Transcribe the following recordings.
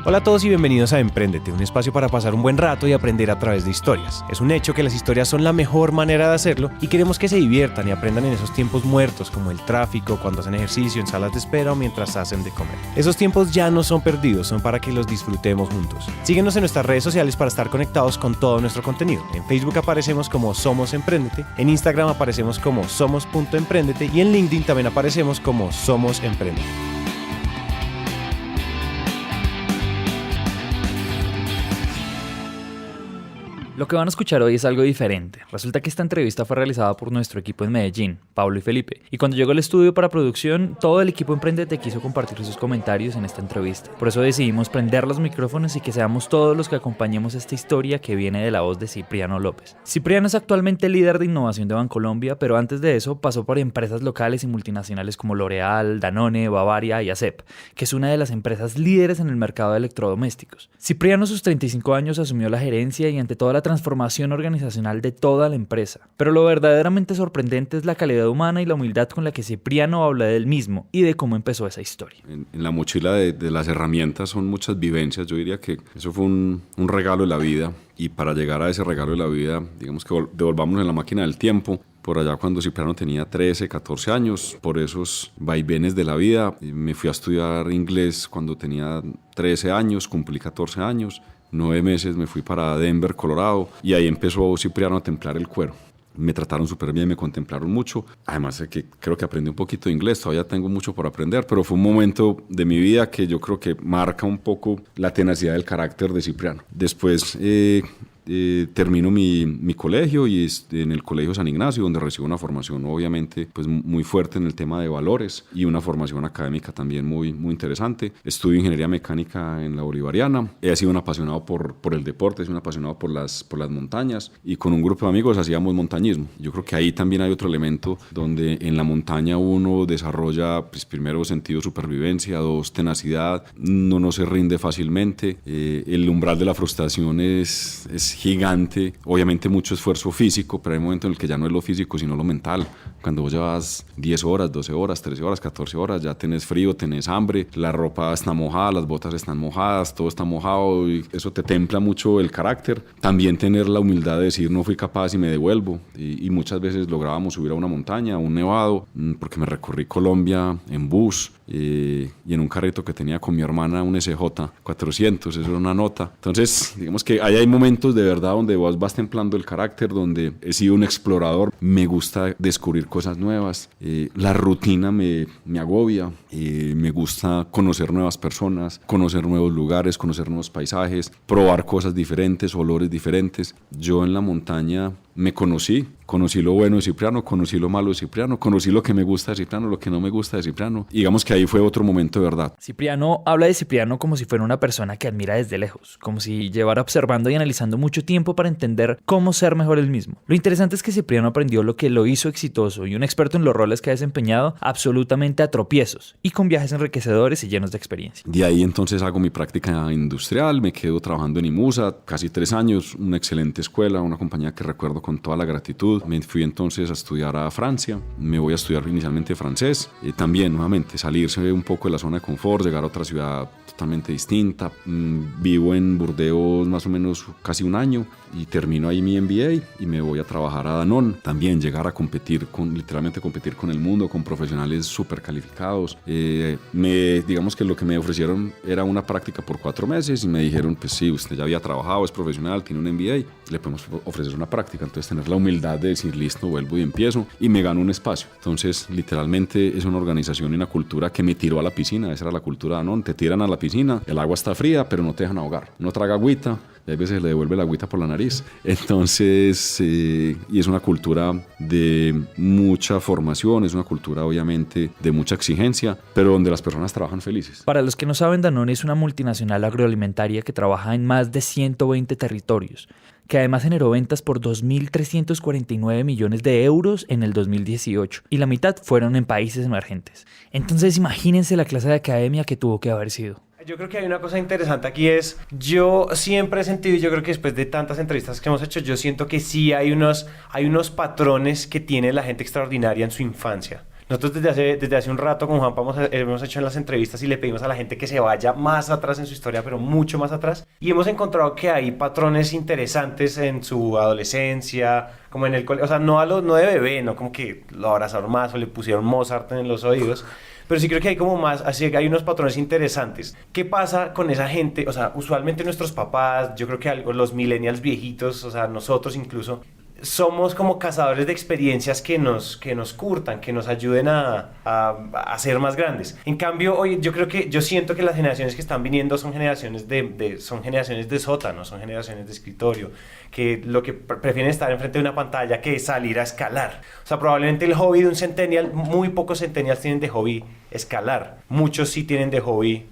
Hola a todos y bienvenidos a Emprendete, un espacio para pasar un buen rato y aprender a través de historias. Es un hecho que las historias son la mejor manera de hacerlo y queremos que se diviertan y aprendan en esos tiempos muertos como el tráfico, cuando hacen ejercicio, en salas de espera o mientras hacen de comer. Esos tiempos ya no son perdidos, son para que los disfrutemos juntos. Síguenos en nuestras redes sociales para estar conectados con todo nuestro contenido. En Facebook aparecemos como Somos Emprendete, en Instagram aparecemos como somos.emprendete y en LinkedIn también aparecemos como Somos Emprendete. Lo que van a escuchar hoy es algo diferente. Resulta que esta entrevista fue realizada por nuestro equipo en Medellín, Pablo y Felipe. Y cuando llegó al estudio para producción, todo el equipo Emprendete quiso compartir sus comentarios en esta entrevista. Por eso decidimos prender los micrófonos y que seamos todos los que acompañemos esta historia que viene de la voz de Cipriano López. Cipriano es actualmente líder de innovación de Bancolombia, pero antes de eso pasó por empresas locales y multinacionales como L'Oreal, Danone, Bavaria y ASEP, que es una de las empresas líderes en el mercado de electrodomésticos. Cipriano a sus 35 años asumió la gerencia y ante toda la transformación organizacional de toda la empresa. Pero lo verdaderamente sorprendente es la calidad humana y la humildad con la que Cipriano habla de él mismo y de cómo empezó esa historia. En la mochila de las herramientas son muchas vivencias. Yo diría que eso fue un regalo de la vida, y para llegar a ese regalo de la vida, digamos que devolvamos en la máquina del tiempo. Por allá cuando Cipriano tenía 13, 14 años, por esos vaivenes de la vida, me fui a estudiar inglés cuando tenía 13 años, cumplí 14 años. 9 meses me fui para Denver, Colorado, y ahí empezó Cipriano a templar el cuero. Me trataron súper bien, me contemplaron mucho. Además, que creo que aprendí un poquito de inglés, todavía tengo mucho por aprender, pero fue un momento de mi vida que yo creo que marca un poco la tenacidad del carácter de Cipriano. Después termino mi colegio y en el Colegio San Ignacio, donde recibo una formación obviamente pues muy fuerte en el tema de valores y una formación académica también muy, muy interesante. Estudio ingeniería mecánica en la Bolivariana. He sido un apasionado por el deporte, he sido un apasionado por las montañas, y con un grupo de amigos hacíamos montañismo. Yo creo que ahí también hay otro elemento donde en la montaña uno desarrolla pues, primero sentido de supervivencia, dos, tenacidad, uno no se rinde fácilmente, el umbral de la frustración es gigante, obviamente mucho esfuerzo físico, pero hay un momento en el que ya no es lo físico sino lo mental. Cuando vos llevas 10 horas, 12 horas, 13 horas, 14 horas, ya tenés frío, tenés hambre, la ropa está mojada, las botas están mojadas, todo está mojado, y eso te templa mucho el carácter. También tener la humildad de decir no fui capaz y me devuelvo, y muchas veces lográbamos subir a una montaña, a un nevado, porque me recorrí Colombia en bus y en un carrito que tenía con mi hermana, un SJ 400, eso era una nota. Entonces digamos que ahí hay momentos de verdad donde vos vas templando el carácter, donde he sido un explorador, me gusta descubrir cosas nuevas, la rutina me agobia, me gusta conocer nuevas personas, conocer nuevos lugares, conocer nuevos paisajes, probar cosas diferentes, olores diferentes. Yo en la montaña me conocí lo bueno de Cipriano, conocí lo malo de Cipriano, conocí lo que me gusta de Cipriano, lo que no me gusta de Cipriano. Y digamos que ahí fue otro momento de verdad. Cipriano habla de Cipriano como si fuera una persona que admira desde lejos, como si llevara observando y analizando mucho tiempo para entender cómo ser mejor él mismo. Lo interesante es que Cipriano aprendió lo que lo hizo exitoso y un experto en los roles que ha desempeñado absolutamente a tropiezos y con viajes enriquecedores y llenos de experiencia. De ahí entonces hago mi práctica industrial, me quedo trabajando en IMUSA casi 3 años, una excelente escuela, una compañía que recuerdo con toda la gratitud. Me fui entonces a estudiar a Francia, me voy a estudiar inicialmente francés, también nuevamente salirse un poco de la zona de confort, llegar a otra ciudad totalmente distinta. Vivo en Burdeos más o menos casi un año y termino ahí mi MBA y me voy a trabajar a Danone. También llegar a literalmente competir con el mundo, con profesionales súper calificados. Digamos que lo que me ofrecieron era una práctica por 4 meses y me dijeron, pues sí, usted ya había trabajado, es profesional, tiene un MBA, le podemos ofrecer una práctica. Entonces tener la humildad de decir, listo, vuelvo y empiezo, y me gano un espacio. Entonces literalmente es una organización y una cultura que me tiró a la piscina. Esa era la cultura de Danone, te tiran a la piscina, el agua está fría pero no te dejan ahogar, no traga agüita, y a veces le devuelve la agüita por la nariz. Entonces, y es una cultura de mucha formación, es una cultura obviamente de mucha exigencia, pero donde las personas trabajan felices. Para los que no saben, Danone es una multinacional agroalimentaria que trabaja en más de 120 territorios, que además generó ventas por 2.349 millones de euros en el 2018, y la mitad fueron en países emergentes. Entonces imagínense la clase de academia que tuvo que haber sido. Yo creo que hay una cosa interesante aquí es, yo siempre he sentido, y yo creo que después de tantas entrevistas que hemos hecho, yo siento que sí hay unos patrones que tiene la gente extraordinaria en su infancia. Nosotros desde hace un rato con Juan hemos hecho en las entrevistas y le pedimos a la gente que se vaya más atrás en su historia, pero mucho más atrás. Y hemos encontrado que hay patrones interesantes en su adolescencia, como en el colegio, o sea, no de bebé, no como que lo abrazaron más o le pusieron Mozart en los oídos. Pero sí creo que hay como más, así que hay unos patrones interesantes. ¿Qué pasa con esa gente? O sea, usualmente nuestros papás, yo creo que los millennials viejitos, o sea, nosotros incluso, somos como cazadores de experiencias que nos curtan, que nos ayuden a ser más grandes. En cambio, hoy yo siento que las generaciones que están viniendo son generaciones son generaciones de sótano, son generaciones de escritorio, que lo que prefieren estar enfrente de una pantalla que salir a escalar. O sea, probablemente el hobby de un centennial, muy pocos centennials tienen de hobby escalar. Muchos sí tienen de hobby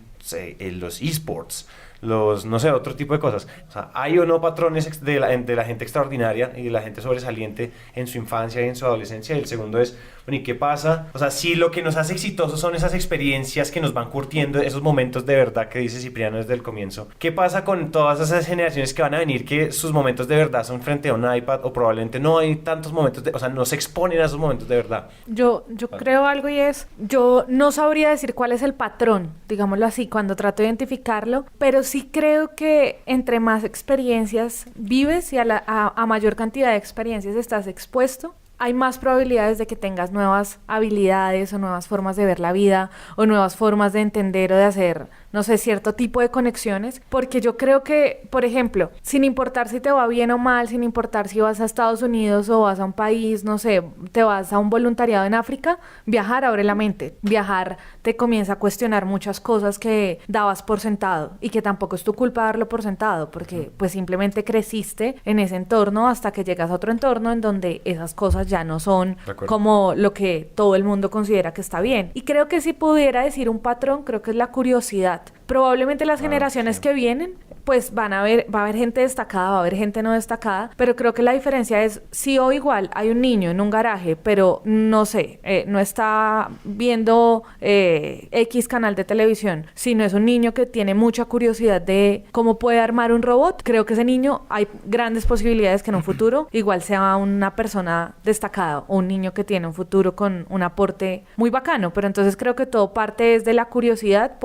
los esports, no sé, otro tipo de cosas. O sea, hay o no patrones de la gente extraordinaria y de la gente sobresaliente en su infancia y en su adolescencia. Y el segundo es, bueno, ¿y qué pasa? O sea, si lo que nos hace exitosos son esas experiencias que nos van curtiendo, esos momentos de verdad que dice Cipriano desde el comienzo, ¿qué pasa con todas esas generaciones que van a venir que sus momentos de verdad son frente a un iPad o probablemente no hay tantos momentos, o sea, no se exponen a esos momentos de verdad? Yo creo algo y es, yo no sabría decir cuál es el patrón, digámoslo así, cuando trato de identificarlo, pero sí creo que entre más experiencias vives y a mayor cantidad de experiencias estás expuesto, hay más probabilidades de que tengas nuevas habilidades o nuevas formas de ver la vida o nuevas formas de entender o de hacer, no sé, cierto tipo de conexiones, porque yo creo que, por ejemplo, sin importar si te va bien o mal, sin importar si vas a Estados Unidos o vas a un país, no sé, te vas a un voluntariado en África, viajar abre la mente, viajar te comienza a cuestionar muchas cosas que dabas por sentado y que tampoco es tu culpa darlo por sentado, porque pues simplemente creciste en ese entorno hasta que llegas a otro entorno en donde esas cosas ya no son como lo que todo el mundo considera que está bien. Y creo que si pudiera decir un patrón, creo que es la curiosidad. Probablemente las generaciones que vienen, pues va a haber gente destacada, va a haber gente no destacada, pero creo que la diferencia es, si hoy igual hay un niño en un garaje, pero no sé, no está viendo X canal de televisión, sino es un niño que tiene mucha curiosidad de cómo puede armar un robot, creo que ese niño hay grandes posibilidades que en un futuro igual sea una persona destacada o un niño que tiene un futuro con un aporte muy bacano, pero entonces creo que todo parte desde la curiosidad.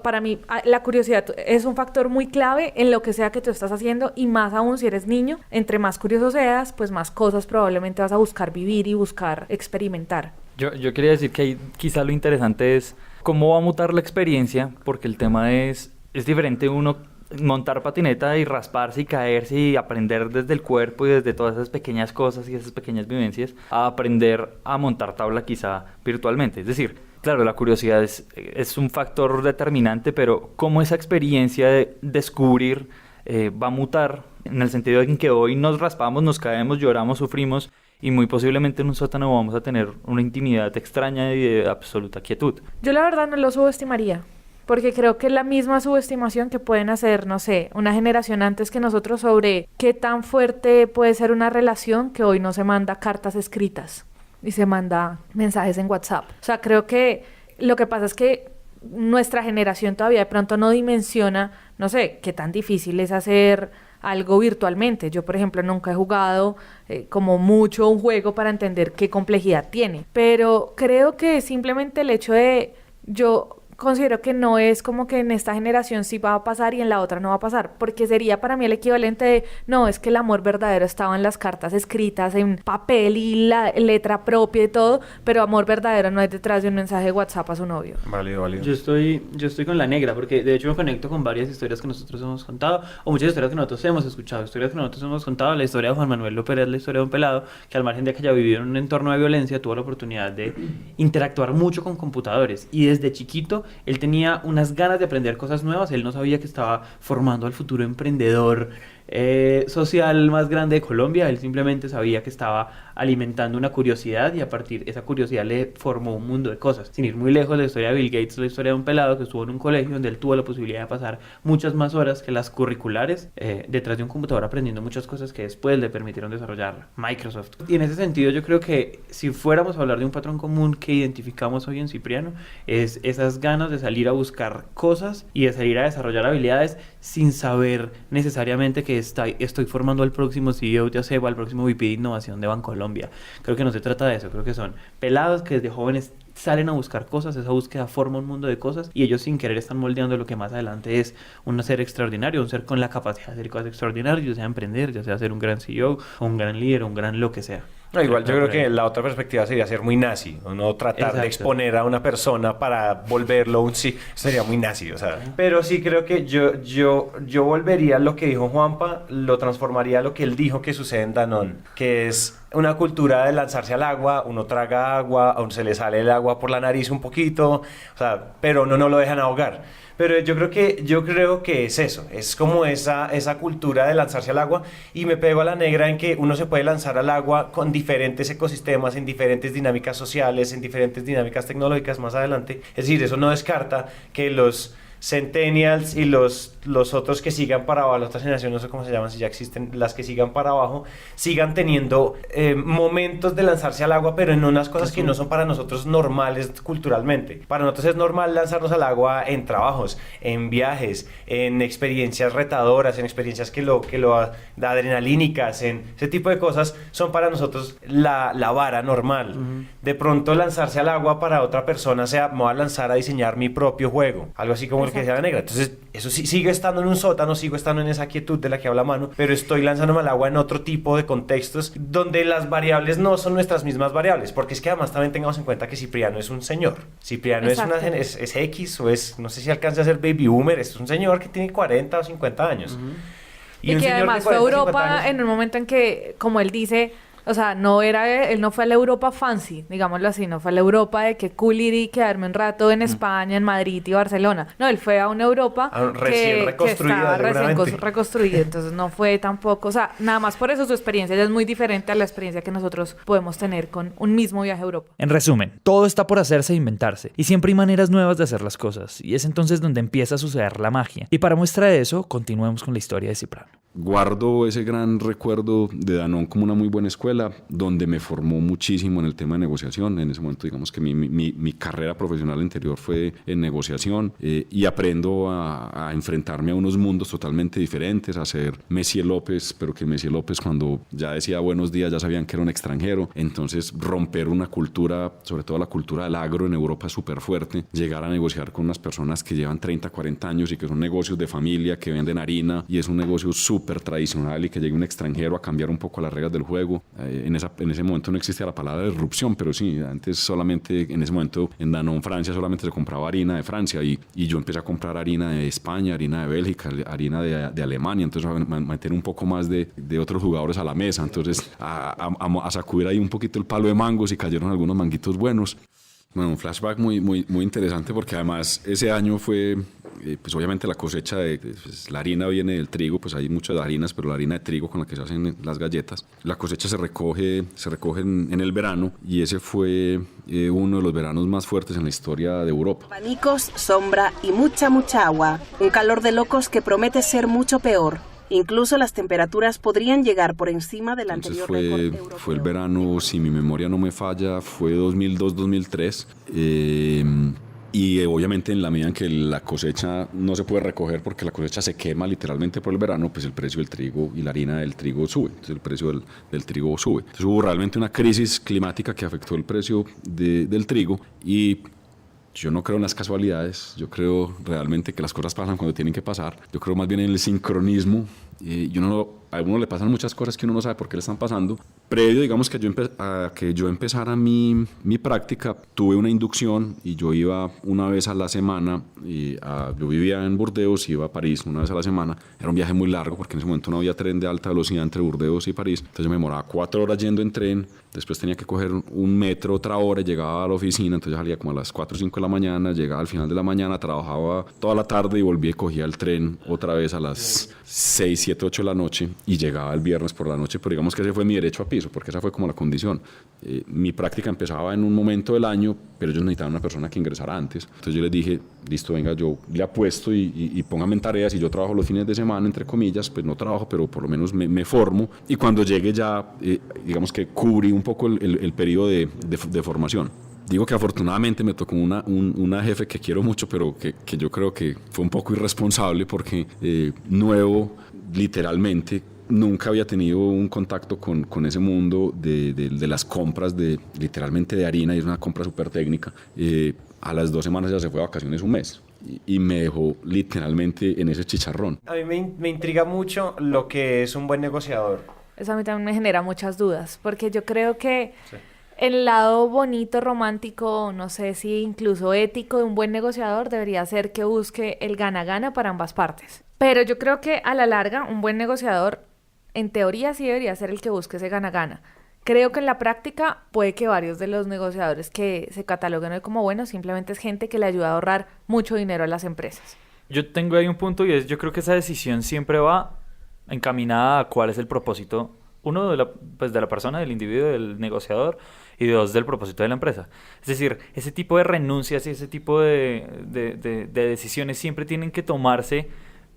Para mí la curiosidad es un factor muy clave en lo que sea que tú estás haciendo, y más aún si eres niño, entre más curioso seas, pues más cosas probablemente vas a buscar vivir y buscar experimentar. Yo quería decir que ahí quizá lo interesante es cómo va a mutar la experiencia, porque el tema es diferente uno montar patineta y rasparse y caerse y aprender desde el cuerpo y desde todas esas pequeñas cosas y esas pequeñas vivencias a aprender a montar tabla quizá virtualmente. Es decir, claro, la curiosidad es un factor determinante, pero cómo esa experiencia de descubrir va a mutar en el sentido en que hoy nos raspamos, nos caemos, lloramos, sufrimos y muy posiblemente en un sótano vamos a tener una intimidad extraña y de absoluta quietud. Yo la verdad no lo subestimaría, porque creo que es la misma subestimación que pueden hacer, no sé, una generación antes que nosotros sobre qué tan fuerte puede ser una relación que hoy no se manda cartas escritas y se manda mensajes en WhatsApp. O sea, creo que lo que pasa es que nuestra generación todavía de pronto no dimensiona, no sé, qué tan difícil es hacer algo virtualmente. Yo, por ejemplo, nunca he jugado como mucho un juego para entender qué complejidad tiene. Pero creo que simplemente el hecho de yo considero que no es como que en esta generación sí va a pasar y en la otra no va a pasar, porque sería para mí el equivalente de, no, es que el amor verdadero estaba en las cartas escritas, en papel y la letra propia y todo, pero amor verdadero no es detrás de un mensaje de WhatsApp a su novio. Válido. Yo estoy con la negra, porque de hecho me conecto con varias historias que nosotros hemos contado, o muchas historias que nosotros hemos escuchado, historias que nosotros hemos contado. La historia de Juan Manuel López es la historia de un pelado que, al margen de que haya vivido en un entorno de violencia, tuvo la oportunidad de interactuar mucho con computadores, y desde chiquito él tenía unas ganas de aprender cosas nuevas. Él no sabía que estaba formando al futuro emprendedor social más grande de Colombia. Él simplemente sabía que estaba alimentando una curiosidad, y a partir de esa curiosidad le formó un mundo de cosas. Sin ir muy lejos, la historia de Bill Gates es la historia de un pelado que estuvo en un colegio donde él tuvo la posibilidad de pasar muchas más horas que las curriculares detrás de un computador, aprendiendo muchas cosas que después le permitieron desarrollar Microsoft. Y en ese sentido yo creo que si fuéramos a hablar de un patrón común que identificamos hoy en Cipriano, es esas ganas de salir a buscar cosas y de salir a desarrollar habilidades sin saber necesariamente que estoy formando al próximo CEO de Acebo, al próximo VP de Innovación de Bancolombia. Creo que no se trata de eso, creo que son pelados que desde jóvenes salen a buscar cosas, esa búsqueda forma un mundo de cosas y ellos sin querer están moldeando lo que más adelante es un ser extraordinario, un ser con la capacidad de hacer cosas extraordinarias, ya sea emprender, ya sea ser un gran CEO, o un gran líder, o un gran lo que sea. No, igual yo creo que la otra perspectiva sería ser muy nazi, o no tratar Exacto. de exponer a una persona para volverlo un sí, sería muy nazi, o sea. Pero sí creo que yo volvería a lo que dijo Juanpa, lo transformaría a lo que él dijo que sucede en Danone, que es una cultura de lanzarse al agua, uno traga agua, aún se le sale el agua por la nariz un poquito, o sea, pero no lo dejan ahogar. Pero yo creo que es eso, es como esa cultura de lanzarse al agua, y me pego a la negra en que uno se puede lanzar al agua con diferentes ecosistemas, en diferentes dinámicas sociales, en diferentes dinámicas tecnológicas más adelante. Es decir, eso no descarta que los centennials y los otros que sigan para abajo, las otras generaciones, no sé cómo se llaman, si ya existen, las que sigan para abajo, sigan teniendo momentos de lanzarse al agua, pero en unas cosas que no son para nosotros normales culturalmente. Para nosotros es normal lanzarnos al agua en trabajos, en viajes, en experiencias retadoras, en experiencias que lo adrenalínicas, en ese tipo de cosas son para nosotros la vara normal. De pronto lanzarse al agua para otra persona sea, me voy a lanzar a diseñar mi propio juego, algo así como el que decía la negra. Entonces eso sí, sigue estando en un sótano, sigo estando en esa quietud de la que habla Manu, pero estoy lanzándome al agua en otro tipo de contextos donde las variables no son nuestras mismas variables, porque es que además también tengamos en cuenta que Cipriano es un señor. Cipriano es X, o es, no sé si alcanza a ser baby boomer, es un señor que tiene 40 o 50 años. Y que además fue a Europa en un momento en que, como él dice, o sea, él no fue a la Europa fancy, digámoslo así, no fue a la Europa de que cool ir y quedarme un rato en España, en Madrid y Barcelona. No, él fue a una Europa recién reconstruida, que estaba recién reconstruida, entonces no fue tampoco, o sea, nada más por eso su experiencia ya es muy diferente a la experiencia que nosotros podemos tener con un mismo viaje a Europa. En resumen, todo está por hacerse e inventarse, y siempre hay maneras nuevas de hacer las cosas, y es entonces donde empieza a suceder la magia. Y para muestra de eso, continuemos con la historia de Cipriano. Guardo ese gran recuerdo de Danone como una muy buena escuela, donde me formó muchísimo en el tema de negociación. En ese momento, digamos que mi carrera profesional anterior fue en negociación, y aprendo a enfrentarme a unos mundos totalmente diferentes, a ser Messier López, pero que Messier López, cuando ya decía buenos días, ya sabían que era un extranjero. Entonces, romper una cultura, sobre todo la cultura del agro en Europa, súper fuerte, llegar a negociar con unas personas que llevan 30, 40 años y que son negocios de familia, que venden harina, y es un negocio súper tradicional, y que llegue un extranjero a cambiar un poco las reglas del juego. En ese momento no existía la palabra disrupción, pero sí, antes solamente, en ese momento en Danone Francia solamente se compraba harina de Francia, y yo empecé a comprar harina de España, harina de Bélgica, harina de Alemania, entonces a meter un poco más de otros jugadores a la mesa, entonces a sacudir ahí un poquito el palo de mangos, y cayeron algunos manguitos buenos. Bueno, un flashback muy, muy, muy interesante, porque además ese año fue, pues obviamente la cosecha pues la harina viene del trigo, pues hay muchas harinas, pero la harina de trigo con la que se hacen las galletas, la cosecha se recoge en el verano, y ese fue uno de los veranos más fuertes en la historia de Europa. Abanicos, sombra y mucha agua, un calor de locos que promete ser mucho peor. Incluso las temperaturas podrían llegar por encima del anterior récord europeo. Fue el verano, si mi memoria no me falla, fue 2002-2003. Y obviamente en la medida en que la cosecha no se puede recoger porque la cosecha se quema literalmente por el verano, pues el precio del trigo y la harina del trigo sube, entonces el precio del trigo sube. Entonces hubo realmente una crisis climática que afectó el precio del trigo, y yo no creo en las casualidades, yo creo realmente que las cosas pasan cuando tienen que pasar. Yo creo más bien en el sincronismo, y a uno le pasan muchas cosas que uno no sabe por qué le están pasando. Previo, digamos, que yo empezara mi práctica, tuve una inducción, y yo iba una vez a la semana, yo vivía en Burdeos, iba a París una vez a la semana. Era un viaje muy largo porque en ese momento no había tren de alta velocidad entre Burdeos y París, entonces yo me demoraba 4 horas yendo en tren, después tenía que coger un metro otra hora, llegaba a la oficina, entonces salía como a las 4 o 5 de la mañana, llegaba al final de la mañana, trabajaba toda la tarde y volvía y cogía el tren otra vez a las 6, 7, 8 de la noche, y llegaba el viernes por la noche, pero digamos que ese fue mi derecho a piso, porque esa fue como la condición. Mi práctica empezaba en un momento del año, pero ellos necesitaban una persona que ingresara antes. Entonces yo les dije, listo, venga, yo le apuesto y póngame en tareas, y yo trabajo los fines de semana, entre comillas, pues no trabajo, pero por lo menos me formo, y cuando llegue ya, digamos que cubrí un poco el periodo de formación. Digo que afortunadamente me tocó una jefe que quiero mucho, pero que yo creo que fue un poco irresponsable, porque nuevo literalmente nunca había tenido un contacto con ese mundo de las compras, literalmente de harina, y es una compra súper técnica. A las 2 semanas ya se fue a vacaciones un mes y me dejó literalmente en ese chicharrón. A mí me intriga mucho lo que es un buen negociador. Eso a mí también me genera muchas dudas, porque yo creo que el lado bonito, romántico, no sé si incluso ético de un buen negociador debería ser que busque el gana-gana para ambas partes. Pero yo creo que a la larga un buen negociador, en teoría sí debería ser el que busque ese gana-gana. Creo que en la práctica puede que varios de los negociadores que se cataloguen hoy como buenos simplemente es gente que le ayuda a ahorrar mucho dinero a las empresas. Yo tengo ahí un punto y es, yo creo que esa decisión siempre va encaminada a cuál es el propósito, uno, de la persona, del individuo, del negociador, y dos, del propósito de la empresa. Es decir, ese tipo de renuncias y ese tipo de decisiones siempre tienen que tomarse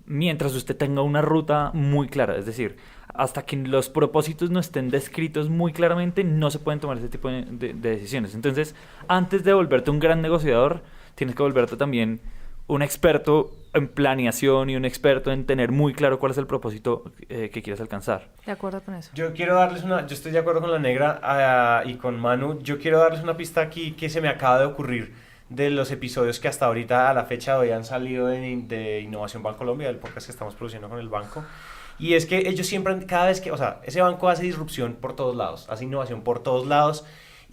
mientras usted tenga una ruta muy clara. Es decir, hasta que los propósitos no estén descritos muy claramente, no se pueden tomar ese tipo de decisiones. Entonces, antes de volverte un gran negociador, tienes que volverte también un experto en planeación y un experto en tener muy claro cuál es el propósito que quieres alcanzar. De acuerdo con eso. Yo estoy de acuerdo con la negra y con Manu. Yo quiero darles una pista aquí que se me acaba de ocurrir de los episodios que hasta ahorita a la fecha de hoy han salido de Innovación Bancolombia, del podcast que estamos produciendo con el banco. Y es que ellos siempre, cada vez que, o sea, ese banco hace disrupción por todos lados, hace innovación por todos lados.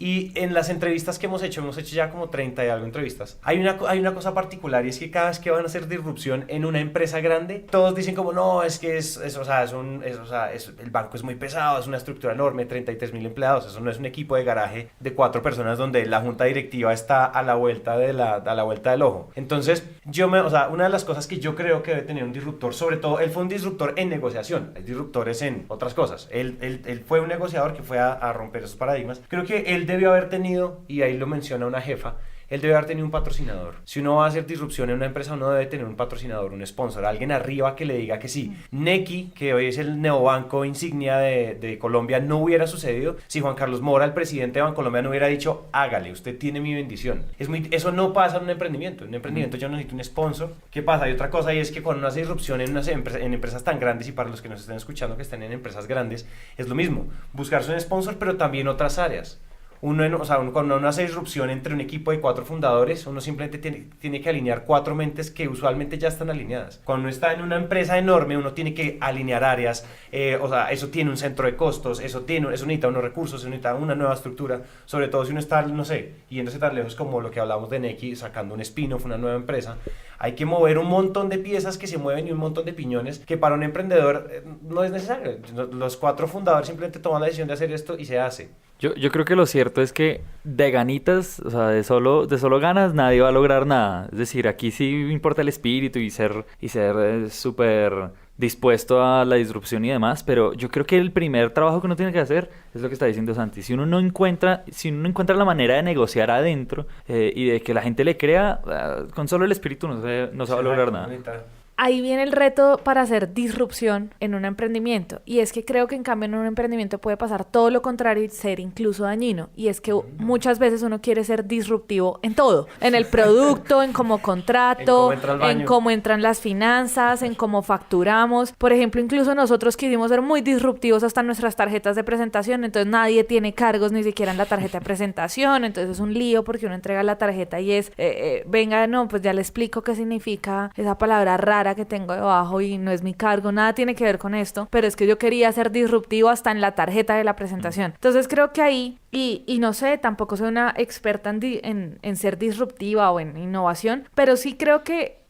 Y en las entrevistas que hemos hecho ya como 30 y algo entrevistas, hay una cosa particular, y es que cada vez que van a hacer disrupción en una empresa grande, todos dicen como, no, es que el banco es muy pesado, es una estructura enorme, 33,000 empleados, eso no es un equipo de garaje de 4 personas donde la junta directiva está a la vuelta del ojo. Entonces, una de las cosas que yo creo que debe tener un disruptor, sobre todo, él fue un disruptor en negociación, hay disruptores en otras cosas, él fue un negociador que fue a romper esos paradigmas. Creo que él debió haber tenido, y ahí lo menciona una jefa, él debe haber tenido un patrocinador. Si uno va a hacer disrupción en una empresa, uno debe tener un patrocinador, un sponsor, alguien arriba que le diga que sí. Nequi, que hoy es el neobanco insignia de Colombia, no hubiera sucedido si Juan Carlos Mora, el presidente de Bancolombia, no hubiera dicho, hágale, usted tiene mi bendición. Eso no pasa en un emprendimiento. En un emprendimiento yo necesito un sponsor. ¿Qué pasa? Hay otra cosa, y es que cuando uno hace disrupción en empresas tan grandes, y para los que nos estén escuchando que estén en empresas grandes, es lo mismo. Buscarse un sponsor, pero también otras áreas. Cuando uno hace disrupción entre un equipo de 4 fundadores, uno simplemente tiene que alinear 4 mentes que usualmente ya están alineadas. Cuando uno está en una empresa enorme, uno tiene que alinear áreas, eso tiene un centro de costos, eso necesita unos recursos, eso necesita una nueva estructura, sobre todo si uno está, no sé, yéndose tan lejos como lo que hablamos de Nequi, sacando un spin-off, una nueva empresa. Hay que mover un montón de piezas que se mueven y un montón de piñones que para un emprendedor no es necesario. Los 4 fundadores simplemente toman la decisión de hacer esto y se hace. Yo creo que lo cierto es que de ganitas, o sea, de solo ganas, nadie va a lograr nada. Es decir, aquí sí importa el espíritu y ser súper dispuesto a la disrupción y demás, pero yo creo que el primer trabajo que uno tiene que hacer es lo que está diciendo Santi. Si uno no encuentra la manera de negociar adentro y de que la gente le crea, con solo el espíritu no se va a lograr nada. Ahí viene el reto para hacer disrupción en un emprendimiento, y es que creo que en cambio en un emprendimiento puede pasar todo lo contrario y ser incluso dañino, y es que muchas veces uno quiere ser disruptivo en todo, en el producto, en cómo contrato, en cómo entran las finanzas, en cómo facturamos. Por ejemplo, incluso nosotros quisimos ser muy disruptivos hasta en nuestras tarjetas de presentación, entonces nadie tiene cargos ni siquiera en la tarjeta de presentación, entonces es un lío porque uno entrega la tarjeta y es, venga, no, pues ya le explico qué significa esa palabra rara que tengo debajo y no es mi cargo, nada tiene que ver con esto, pero es que yo quería ser disruptivo hasta en la tarjeta de la presentación. Entonces creo que ahí, y no sé, tampoco soy una experta en ser disruptiva o en innovación, pero sí creo que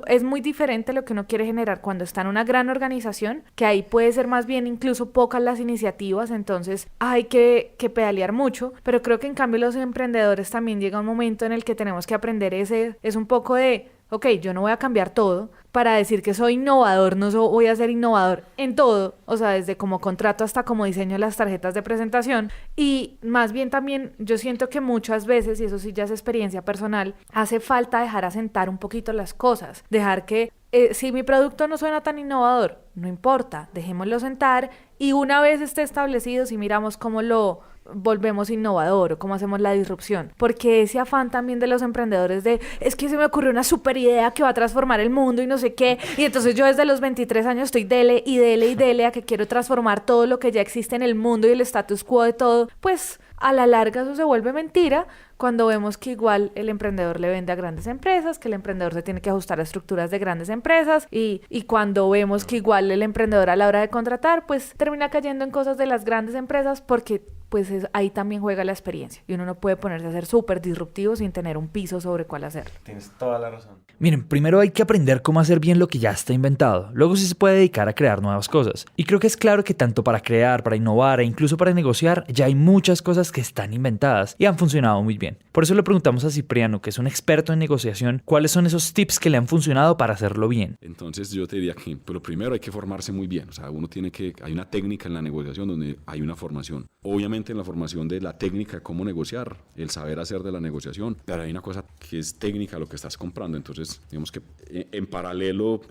es muy diferente lo que uno quiere generar cuando está en una gran organización, que ahí puede ser más bien incluso pocas las iniciativas, entonces hay que pedalear mucho, pero creo que en cambio los emprendedores también llega un momento en el que tenemos que aprender es un poco de, ok, yo no voy a cambiar todo para decir que soy innovador, voy a ser innovador en todo, o sea, desde como contrato hasta como diseño las tarjetas de presentación, y más bien también yo siento que muchas veces, y eso sí ya es experiencia personal, hace falta dejar asentar un poquito las cosas, dejar que si mi producto no suena tan innovador, no importa, dejémoslo sentar, y una vez esté establecido, si miramos cómo lo volvemos innovador o cómo hacemos la disrupción. Porque ese afán también de los emprendedores de, es que se me ocurrió una super idea que va a transformar el mundo y no sé qué, y entonces yo desde los 23 años estoy dele y dele y dele a que quiero transformar todo lo que ya existe en el mundo y el status quo de todo, pues a la larga eso se vuelve mentira cuando vemos que igual el emprendedor le vende a grandes empresas, que el emprendedor se tiene que ajustar a estructuras de grandes empresas y cuando vemos que igual el emprendedor a la hora de contratar pues termina cayendo en cosas de las grandes empresas porque pues ahí también juega la experiencia y uno no puede ponerse a ser súper disruptivo sin tener un piso sobre cuál hacerlo. Tienes toda la razón. Miren, primero hay que aprender cómo hacer bien lo que ya está inventado, luego sí se puede dedicar a crear nuevas cosas. Y creo que es claro que tanto para crear, para innovar e incluso para negociar, ya hay muchas cosas que están inventadas y han funcionado muy bien. Por eso le preguntamos a Cipriano, que es un experto en negociación, cuáles son esos tips que le han funcionado para hacerlo bien. Entonces yo te diría que, pero primero hay que formarse muy bien, o sea, hay una técnica en la negociación donde hay una formación. Obviamente en la formación de la técnica de cómo negociar, el saber hacer de la negociación, pero hay una cosa que es técnica lo que estás comprando, entonces digamos que en paralelo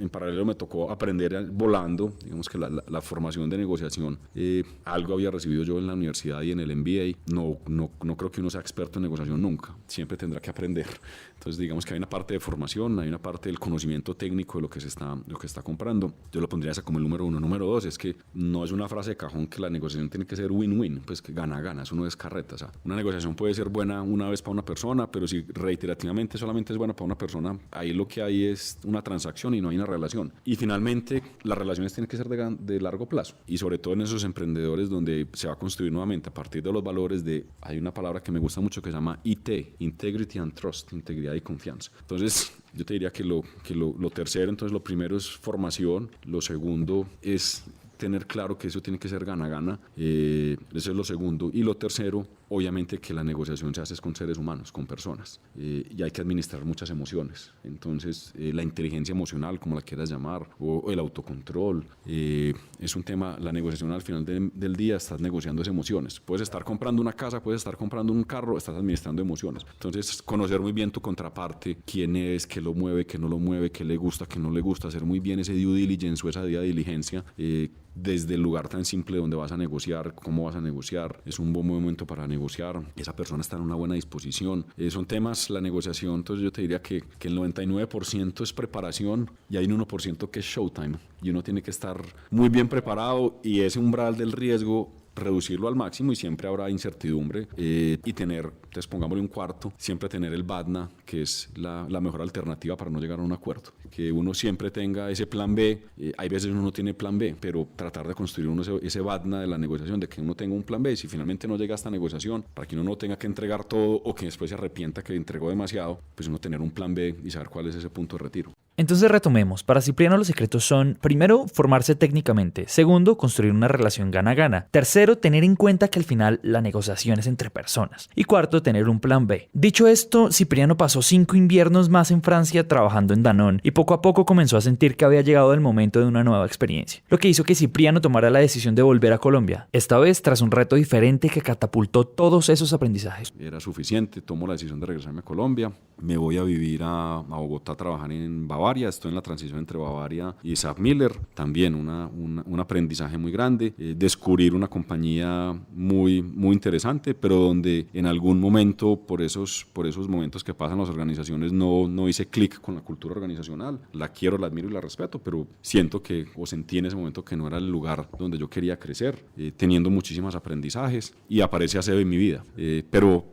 me tocó aprender volando, digamos que la formación de negociación, algo había recibido yo en la universidad y en el MBA, no creo que uno sea experto en negociación nunca, siempre tendrá que aprender. Entonces digamos que hay una parte de formación, hay una parte del conocimiento técnico de lo que está comprando. Yo lo pondría esa como el número 1. Número 2 es que no es una frase de cajón que la negociación tiene que ser win-win, pues que gana, eso no es carreta. O sea, una negociación puede ser buena una vez para una persona, pero si reiterativamente solamente es buena para una persona, ahí lo que hay es una transacción y no hay una relación. Y finalmente, las relaciones tienen que ser de largo plazo. Y sobre todo en esos emprendedores donde se va a construir nuevamente a partir de los valores hay una palabra que me gusta mucho que se llama IT, Integrity and Trust, integridad y confianza. Entonces, yo te diría que lo tercero, entonces lo primero es formación, lo segundo es tener claro que eso tiene que ser gana-gana, eso es lo segundo, y lo tercero, obviamente que la negociación se hace con seres humanos, con personas, y hay que administrar muchas emociones, entonces la inteligencia emocional, como la quieras llamar, o el autocontrol, es un tema, la negociación al final del día estás negociando esas emociones, puedes estar comprando una casa, puedes estar comprando un carro, estás administrando emociones, entonces conocer muy bien tu contraparte, quién es, qué lo mueve, qué no lo mueve, qué le gusta, qué no le gusta, hacer muy bien ese due diligence o esa diligencia, desde el lugar tan simple donde vas a negociar, cómo vas a negociar, es un buen momento para negociar, esa persona está en una buena disposición, son temas, la negociación, entonces yo te diría que el 99% es preparación y hay un 1% que es showtime y uno tiene que estar muy bien preparado y ese umbral del riesgo reducirlo al máximo y siempre habrá incertidumbre y tener, entonces pongámosle un cuarto, siempre tener el BADNA, que es la mejor alternativa para no llegar a un acuerdo, que uno siempre tenga ese plan B, hay veces uno no tiene plan B, pero tratar de construir uno ese BADNA de la negociación, de que uno tenga un plan B, si finalmente no llega a esta negociación, para que uno no tenga que entregar todo o que después se arrepienta que entregó demasiado, pues uno tener un plan B y saber cuál es ese punto de retiro. Entonces retomemos, para Cipriano los secretos son, primero, formarse técnicamente, segundo, construir una relación gana-gana, tercero, tener en cuenta que al final la negociación es entre personas, y cuarto, tener un plan B. Dicho esto, Cipriano pasó 5 inviernos más en Francia trabajando en Danone y poco a poco comenzó a sentir que había llegado el momento de una nueva experiencia, lo que hizo que Cipriano tomara la decisión de volver a Colombia, esta vez tras un reto diferente que catapultó todos esos aprendizajes. Era suficiente, tomo la decisión de regresarme a Colombia, me voy a vivir a Bogotá a trabajar en Bavaria, estoy en la transición entre Bavaria y SAP Miller, también un aprendizaje muy grande, descubrir una compañía muy, muy interesante, pero donde en algún momento, por esos momentos que pasan las organizaciones, no hice clic con la cultura organizacional, la quiero, la admiro y la respeto, pero siento que, o sentí en ese momento que no era el lugar donde yo quería crecer, teniendo muchísimos aprendizajes, y aparece ASEO en mi vida, pero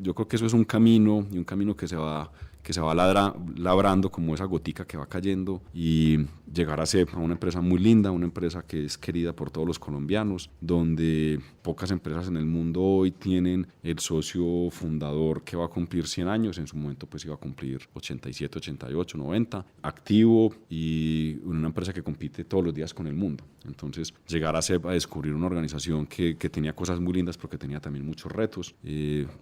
yo creo que eso es un camino, y un camino que se va labrando como esa gotica que va cayendo y llegar a ser una empresa muy linda, una empresa que es querida por todos los colombianos, donde pocas empresas en el mundo hoy tienen el socio fundador que va a cumplir 100 años, en su momento pues iba a cumplir 87, 88, 90, activo y una empresa que compite todos los días con el mundo. Entonces llegar a descubrir una organización que tenía cosas muy lindas porque tenía también muchos retos.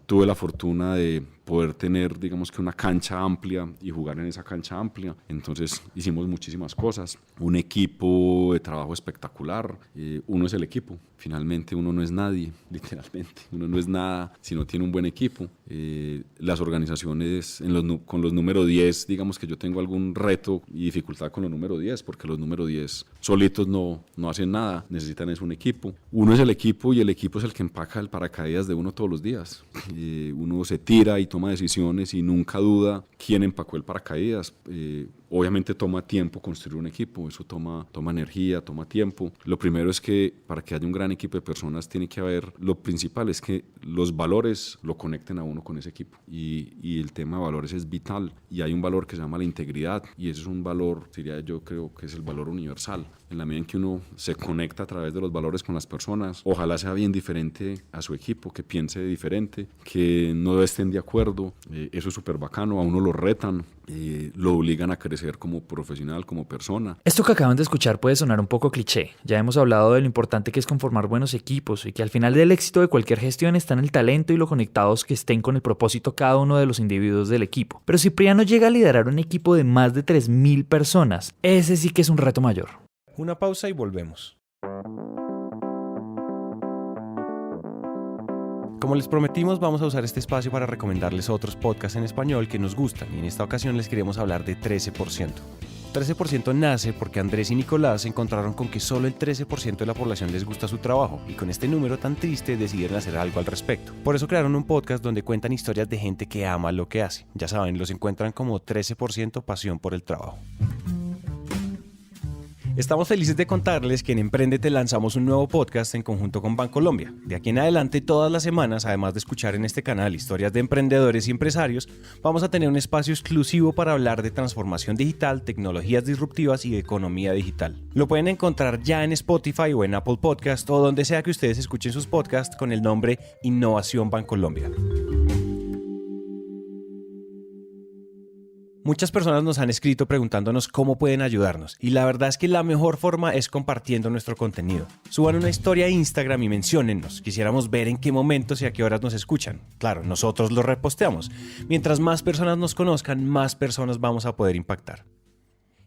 Tuve la fortuna de poder tener, digamos que una cancha cancha amplia y jugar en esa cancha amplia. Entonces hicimos muchísimas cosas, un equipo de trabajo espectacular. Uno es el equipo, finalmente uno no es nadie, literalmente, uno no es nada si no tiene un buen equipo. Las organizaciones con los número 10, digamos que yo tengo algún reto y dificultad con los número 10, porque los número 10 solitos no hacen nada, necesitan es un equipo. Uno es el equipo y el equipo es el que empaca el paracaídas de uno todos los días. Uno se tira y toma decisiones y nunca duda quién empacó el paracaídas. Obviamente toma tiempo construir un equipo, eso toma energía, toma tiempo. Lo primero es que para que haya un gran equipo de personas tiene que haber, lo principal es que los valores lo conecten a uno con ese equipo y el tema de valores es vital y hay un valor que se llama la integridad y ese es un valor, diría yo creo que es el valor universal. En la medida en que uno se conecta a través de los valores con las personas, ojalá sea bien diferente a su equipo, que piense diferente, que no estén de acuerdo, eso es súper bacano, a uno lo retan, lo obligan a crecer como profesional, como persona. Esto que acaban de escuchar puede sonar un poco cliché. Ya hemos hablado de lo importante que es conformar buenos equipos y que al final del éxito de cualquier gestión está en el talento y lo conectados que estén con el propósito cada uno de los individuos del equipo. Pero Cipriano llega a liderar un equipo de más de 3.000 personas. Ese sí que es un reto mayor. Una pausa y volvemos. Como les prometimos, vamos a usar este espacio para recomendarles otros podcasts en español que nos gustan y en esta ocasión les queremos hablar de 13%. 13% nace porque Andrés y Nicolás se encontraron con que solo el 13% de la población les gusta su trabajo y con este número tan triste decidieron hacer algo al respecto. Por eso crearon un podcast donde cuentan historias de gente que ama lo que hace. Ya saben, los encuentran como 13% pasión por el trabajo. Estamos felices de contarles que en Emprendete lanzamos un nuevo podcast en conjunto con Bancolombia. De aquí en adelante, todas las semanas, además de escuchar en este canal historias de emprendedores y empresarios, vamos a tener un espacio exclusivo para hablar de transformación digital, tecnologías disruptivas y economía digital. Lo pueden encontrar ya en Spotify o en Apple Podcast o donde sea que ustedes escuchen sus podcasts con el nombre Innovación Bancolombia. Muchas personas nos han escrito preguntándonos cómo pueden ayudarnos y la verdad es que la mejor forma es compartiendo nuestro contenido. Suban una historia a Instagram y menciónennos. Quisiéramos ver en qué momentos y a qué horas nos escuchan. Claro, nosotros lo reposteamos. Mientras más personas nos conozcan, más personas vamos a poder impactar.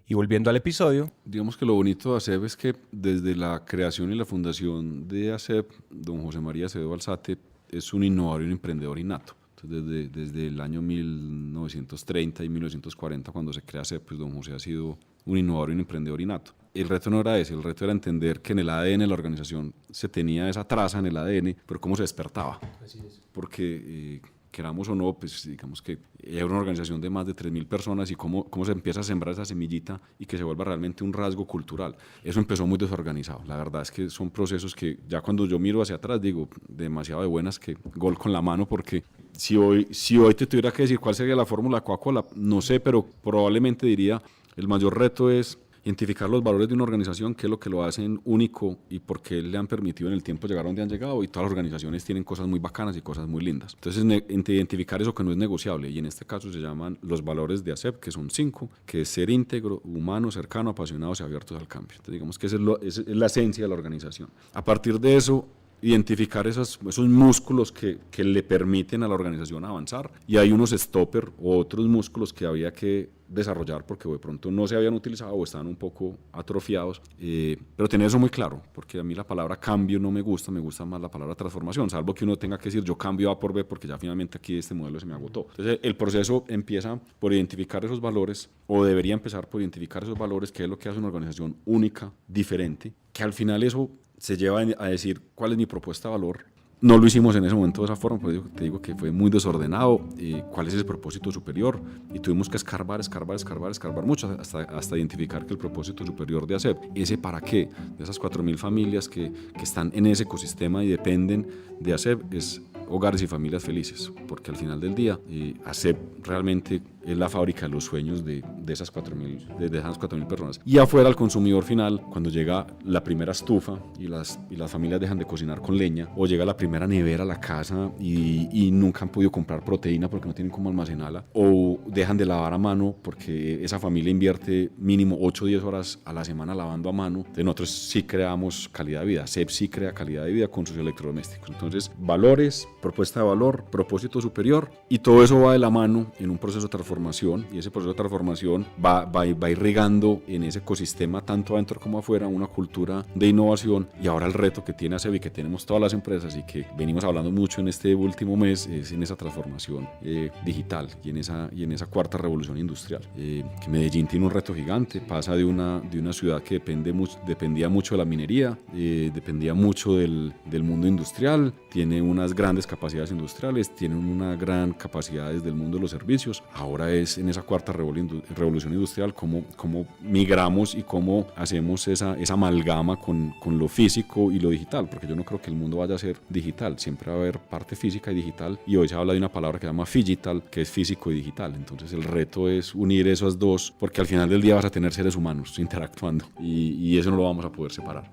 Y volviendo al episodio... Digamos que lo bonito de ASEP es que desde la creación y la fundación de ASEP, don José María Acevedo Alzate es un innovador y un emprendedor innato. Desde el año 1930 y 1940, cuando se crea ASEP, pues don José ha sido un innovador y un emprendedor innato. El reto no era ese, el reto era entender que en el ADN de la organización se tenía esa traza en el ADN, pero cómo se despertaba. Así es. Porque queramos o no, pues digamos que era una organización de más de 3.000 personas y cómo se empieza a sembrar esa semillita y que se vuelva realmente un rasgo cultural. Eso empezó muy desorganizado. La verdad es que son procesos que ya cuando yo miro hacia atrás digo, demasiado de buenas, que gol con la mano, porque si hoy te tuviera que decir cuál sería la fórmula Coca-Cola, no sé, pero probablemente diría, el mayor reto es identificar los valores de una organización, qué es lo que lo hacen único y por qué le han permitido en el tiempo llegar a donde han llegado, y todas las organizaciones tienen cosas muy bacanas y cosas muy lindas. Entonces, identificar eso que no es negociable, y en este caso se llaman los valores de ASEP, que son 5, que es ser íntegro, humano, cercano, apasionados y abiertos al cambio. Entonces, digamos que esa es la esencia de la organización. A partir de eso, identificar esos músculos que le permiten a la organización avanzar, y hay unos stopper o otros músculos que había que desarrollar porque de pronto no se habían utilizado o estaban un poco atrofiados, pero tener eso muy claro, porque a mí la palabra cambio no me gusta más la palabra transformación, salvo que uno tenga que decir yo cambio A por B porque ya finalmente aquí este modelo se me agotó. Entonces el proceso empieza por identificar esos valores, o debería empezar por identificar esos valores, que es lo que hace una organización única, diferente, que al final eso se lleva a decir cuál es mi propuesta de valor. No lo hicimos en ese momento de esa forma, pues te digo que fue muy desordenado, cuál es ese propósito superior, y tuvimos que escarbar mucho hasta identificar que el propósito superior de ASEP, ese para qué, de esas 4.000 familias que están en ese ecosistema y dependen de ASEP, es hogares y familias felices, porque al final del día ASEP realmente es la fábrica de los sueños de esas 4.000 personas. Y afuera, al consumidor final, cuando llega la primera estufa y las familias dejan de cocinar con leña, o llega la primera nevera a la casa y nunca han podido comprar proteína porque no tienen cómo almacenarla, o dejan de lavar a mano porque esa familia invierte mínimo 8 o 10 horas a la semana lavando a mano. Entonces nosotros sí creamos calidad de vida. ASEP sí crea calidad de vida con sus electrodomésticos. Entonces, valores, propuesta de valor, propósito superior, y todo eso va de la mano en un proceso de transformación, y ese proceso de transformación va irrigando en ese ecosistema tanto adentro como afuera una cultura de innovación. Y ahora el reto que tiene ASEB y que tenemos todas las empresas y que venimos hablando mucho en este último mes es en esa transformación digital y en esa cuarta revolución industrial. Que Medellín tiene un reto gigante, pasa de una ciudad que dependía mucho de la minería, dependía mucho del mundo industrial, tiene unas grandes capacidades industriales, tiene una gran capacidad desde el mundo de los servicios. Ahora es en esa cuarta revolución industrial cómo migramos y cómo hacemos esa amalgama con lo físico y lo digital, porque yo no creo que el mundo vaya a ser digital, siempre va a haber parte física y digital, y hoy se habla de una palabra que se llama phygital, que es físico y digital. Entonces el reto es unir esos dos, porque al final del día vas a tener seres humanos interactuando y eso no lo vamos a poder separar.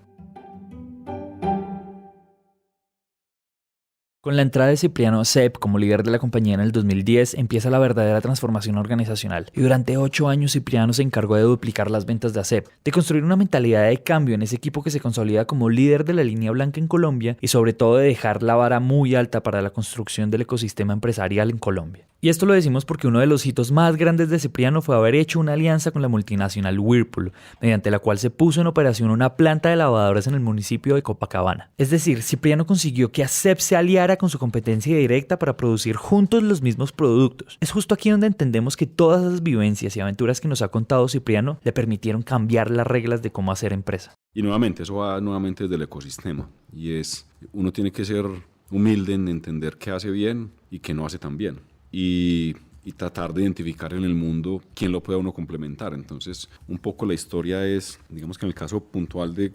Con la entrada de Cipriano a ASEB como líder de la compañía en el 2010 empieza la verdadera transformación organizacional, y durante 8 años Cipriano se encargó de duplicar las ventas de ASEB, de construir una mentalidad de cambio en ese equipo que se consolida como líder de la línea blanca en Colombia y sobre todo de dejar la vara muy alta para la construcción del ecosistema empresarial en Colombia. Y esto lo decimos porque uno de los hitos más grandes de Cipriano fue haber hecho una alianza con la multinacional Whirlpool, mediante la cual se puso en operación una planta de lavadoras en el municipio de Copacabana. Es decir, Cipriano consiguió que ASEB se aliara con su competencia directa para producir juntos los mismos productos. Es justo aquí donde entendemos que todas esas vivencias y aventuras que nos ha contado Cipriano le permitieron cambiar las reglas de cómo hacer empresa. Y nuevamente, eso va nuevamente desde el ecosistema, y uno tiene que ser humilde en entender qué hace bien y qué no hace tan bien. Y tratar de identificar en el mundo quién lo puede uno complementar. Entonces, un poco la historia es, digamos que en el caso puntual de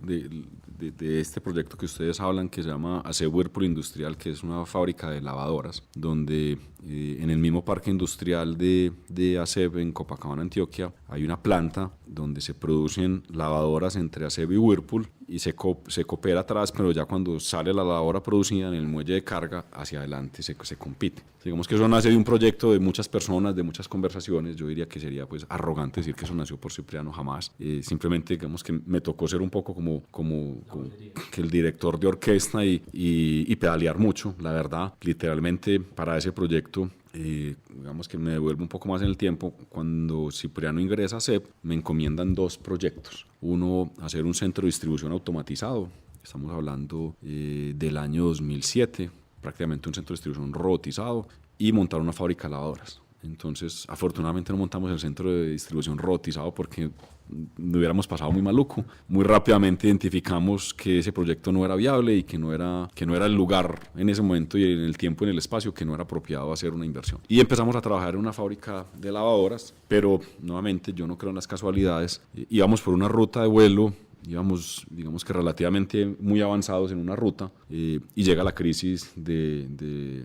este proyecto que ustedes hablan, que se llama ASEB Whirlpool Industrial, que es una fábrica de lavadoras, donde en el mismo parque industrial de ASEB en Copacabana, Antioquia, hay una planta donde se producen lavadoras entre ASEB y Whirlpool, y se coopera atrás, pero ya cuando sale la lavadora producida en el muelle de carga, hacia adelante se compite. Digamos que eso nace de un proyecto de muchas personas, de muchas conversaciones. Yo diría que sería pues arrogante decir que eso nació por Cipriano, jamás. Simplemente digamos que me tocó ser un poco como que el director de orquesta y pedalear mucho, la verdad. Literalmente para ese proyecto, digamos que me devuelvo un poco más en el tiempo. Cuando Cipriano ingresa a ASEB, me encomiendan 2 proyectos. Uno, hacer un centro de distribución automatizado. Estamos hablando del año 2007, prácticamente un centro de distribución robotizado, y montar una fábrica de lavadoras. Entonces, afortunadamente no montamos el centro de distribución robotizado porque no hubiéramos pasado muy maluco. Muy rápidamente identificamos que ese proyecto no era viable y que no era el lugar en ese momento y en el tiempo y en el espacio, que no era apropiado hacer una inversión. Y empezamos a trabajar en una fábrica de lavadoras, pero nuevamente yo no creo en las casualidades. Íbamos por una ruta de vuelo, íbamos, digamos que relativamente muy avanzados en una ruta, y llega la crisis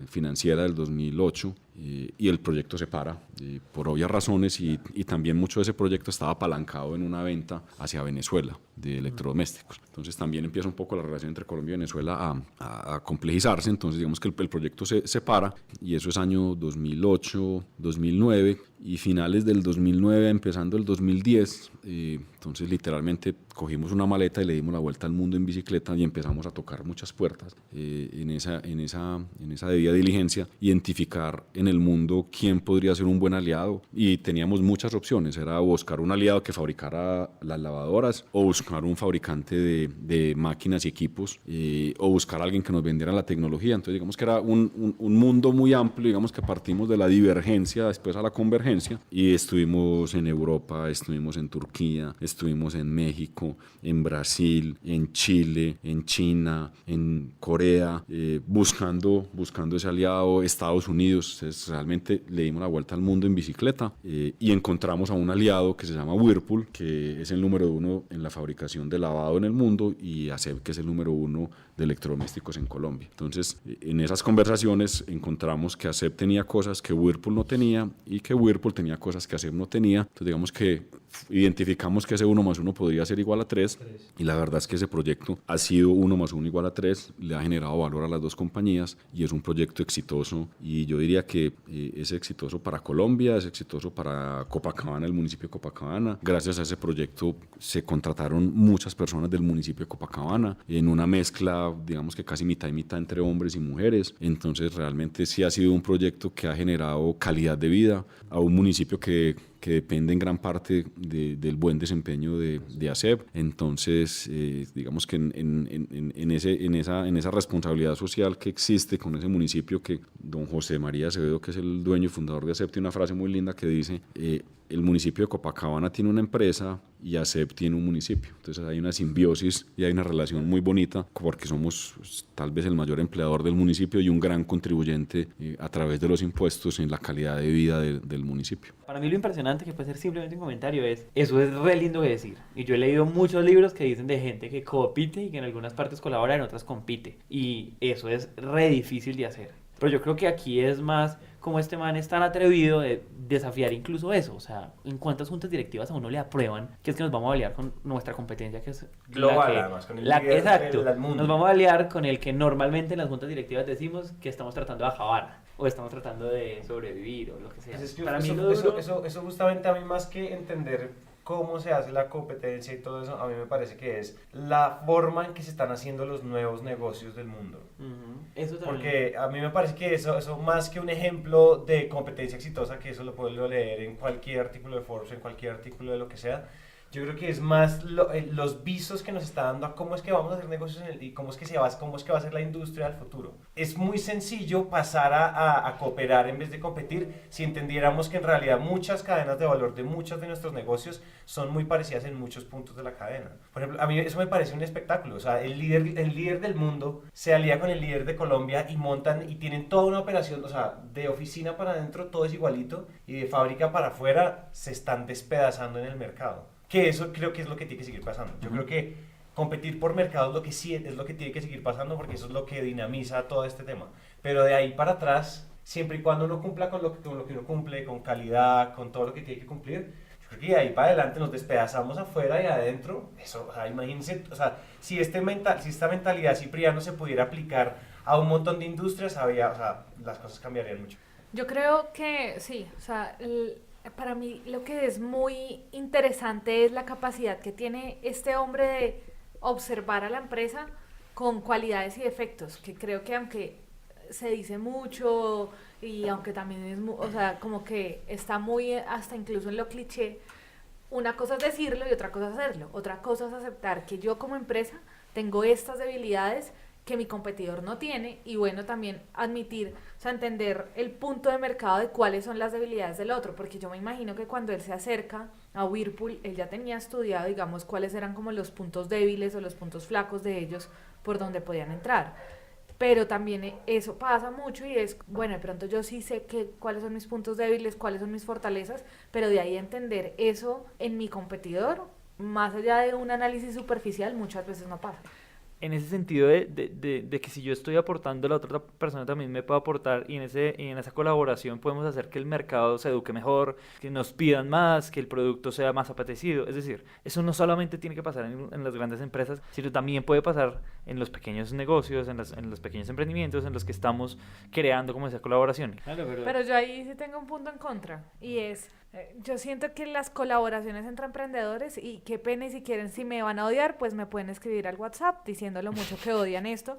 financiera del 2008, y el proyecto se para por obvias razones, y también mucho de ese proyecto estaba apalancado en una venta hacia Venezuela de electrodomésticos. Entonces también empieza un poco la relación entre Colombia y Venezuela a complejizarse. Entonces digamos que el proyecto se para, y eso es año 2008, 2009, y finales del 2009, empezando el 2010, entonces literalmente cogimos una maleta y le dimos la vuelta al mundo en bicicleta y empezamos a tocar muchas puertas en esa debida diligencia, identificar en el mundo quién podría ser un buen aliado, y teníamos muchas opciones. Era buscar un aliado que fabricara las lavadoras, o buscar un fabricante de máquinas y equipos, o buscar a alguien que nos vendiera la tecnología. Entonces digamos que era un mundo muy amplio. Digamos que partimos de la divergencia después a la convergencia, y estuvimos en Europa, estuvimos en Turquía, estuvimos en México, en Brasil, en Chile, en China, en Corea, buscando ese aliado. Estados Unidos. Entonces, realmente le dimos la vuelta al mundo en bicicleta, y encontramos a un aliado que se llama Whirlpool, que es el número 1 en la fabricación de lavado en el mundo, y ASEB, que es el número 1 de electrodomésticos en Colombia. Entonces, en esas conversaciones encontramos que ASEB tenía cosas que Whirlpool no tenía, y que Whirlpool tenía cosas que ASEB no tenía. Entonces, digamos que identificamos que ese 1 más 1 podría ser igual a 3, y la verdad es que ese proyecto ha sido 1 más 1 igual a 3, le ha generado valor a las 2 compañías, y es un proyecto exitoso, y yo diría que es exitoso para Colombia, es exitoso para Copacabana, el municipio de Copacabana. Gracias a ese proyecto se contrataron muchas personas del municipio de Copacabana, en una mezcla era, digamos que casi mitad y mitad entre hombres y mujeres. Entonces realmente sí ha sido un proyecto que ha generado calidad de vida a un municipio que depende en gran parte del buen desempeño de ASEP. Entonces, digamos que en esa responsabilidad social que existe con ese municipio, que don José María Acevedo, que es el dueño y fundador de ASEP, tiene una frase muy linda que dice, el municipio de Copacabana tiene una empresa y ASEP tiene un municipio. Entonces hay una simbiosis y hay una relación muy bonita porque somos tal vez el mayor empleador del municipio y un gran contribuyente a través de los impuestos en la calidad de vida del municipio. Para mí lo impresionante, que puede ser simplemente un comentario, es eso es re lindo de decir. Y yo he leído muchos libros que dicen de gente que compite y que en algunas partes colabora, en otras compite. Y eso es re difícil de hacer. Pero yo creo que aquí es más como este man es tan atrevido de desafiar incluso eso. O sea, ¿en cuántas juntas directivas a uno le aprueban que es que nos vamos a aliar con nuestra competencia, que es global, además, con el líder exacto, del mundo? Nos vamos a aliar con el que normalmente en las juntas directivas decimos que estamos tratando de acabar o estamos tratando de sobrevivir o lo que sea. Pues es que Para eso, mí lo duro... eso justamente a mí, más que entender cómo se hace la competencia y todo eso, a mí me parece que es la forma en que se están haciendo los nuevos negocios del mundo. Eso también. Porque a mí me parece que eso más que un ejemplo de competencia exitosa, que eso lo puedo leer en cualquier artículo de Forbes, en cualquier artículo de lo que sea, yo creo que es más los visos que nos está dando a cómo es que vamos a hacer negocios y cómo es que va a ser la industria del futuro. Es muy sencillo pasar a cooperar en vez de competir si entendiéramos que en realidad muchas cadenas de valor de muchos de nuestros negocios son muy parecidas en muchos puntos de la cadena. Por ejemplo, a mí eso me parece un espectáculo. O sea, el líder del mundo se alía con el líder de Colombia y montan y tienen toda una operación, o sea, de oficina para adentro todo es igualito y de fábrica para afuera se están despedazando en el mercado. Que eso creo que es lo que tiene que seguir pasando. Yo creo que competir por mercado es lo que sí es lo que tiene que seguir pasando, porque eso es lo que dinamiza todo este tema. Pero de ahí para atrás, siempre y cuando uno cumpla con lo que uno cumple, con calidad, con todo lo que tiene que cumplir, yo creo que de ahí para adelante nos despedazamos afuera y adentro. Eso, o sea, imagínense, o sea, si esta mentalidad cipriano se pudiera aplicar a un montón de industrias, o sea, las cosas cambiarían mucho. Yo creo que sí, o sea, para mí lo que es muy interesante es la capacidad que tiene este hombre de observar a la empresa con cualidades y defectos, que creo que aunque se dice mucho y aunque también es, o sea, como que está muy hasta incluso en lo cliché, una cosa es decirlo y otra cosa es hacerlo, otra cosa es aceptar que yo como empresa tengo estas debilidades que mi competidor no tiene, y bueno, también admitir, o sea, entender el punto de mercado de cuáles son las debilidades del otro, porque yo me imagino que cuando él se acerca a Whirlpool, él ya tenía estudiado, digamos, cuáles eran como los puntos débiles o los puntos flacos de ellos por donde podían entrar. Pero también eso pasa mucho y es, bueno, de pronto yo sí sé cuáles son mis puntos débiles, cuáles son mis fortalezas, pero de ahí entender eso en mi competidor, más allá de un análisis superficial, muchas veces no pasa. En ese sentido de que si yo estoy aportando, la otra persona también me puede aportar, y en esa colaboración podemos hacer que el mercado se eduque mejor, que nos pidan más, que el producto sea más apetecido. Es decir, eso no solamente tiene que pasar en las grandes empresas, sino también puede pasar en los pequeños negocios, en los pequeños emprendimientos en los que estamos creando como esa colaboración. Claro, pero yo ahí sí tengo un punto en contra, y es... yo siento que las colaboraciones entre emprendedores, y qué pena, y si quieren, si me van a odiar, pues me pueden escribir al WhatsApp diciendo lo mucho que odian esto,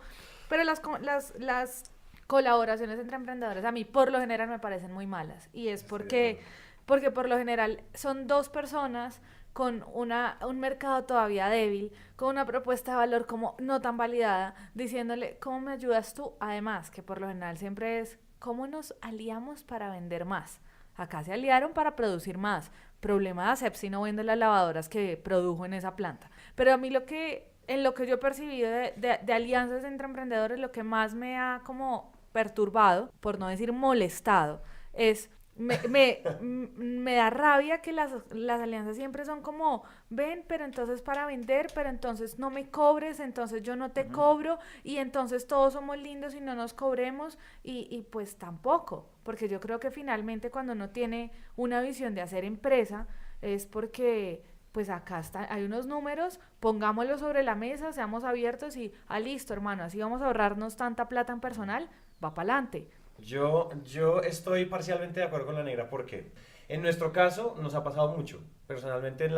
pero las colaboraciones entre emprendedores a mí por lo general me parecen muy malas, y es porque por lo general son dos personas con un mercado todavía débil, con una propuesta de valor como no tan validada, diciéndole, ¿cómo me ayudas tú? Además, que por lo general siempre es, ¿cómo nos aliamos para vender más? Acá se aliaron para producir más. Problema de ASEP si no vende las lavadoras que produjo en esa planta. Pero a mí en lo que yo he percibido de alianzas entre emprendedores, lo que más me ha como perturbado, por no decir molestado, es... Me da rabia que las alianzas siempre son como, ven, pero entonces para vender, pero entonces no me cobres, entonces yo no te cobro, y entonces todos somos lindos y no nos cobremos, y pues tampoco, porque yo creo que finalmente cuando uno tiene una visión de hacer empresa, es porque pues acá hay unos números, pongámoslos sobre la mesa, seamos abiertos y, listo, hermano, así vamos a ahorrarnos tanta plata en personal, va para adelante. Yo estoy parcialmente de acuerdo con la negra, porque en nuestro caso nos ha pasado mucho. Personalmente,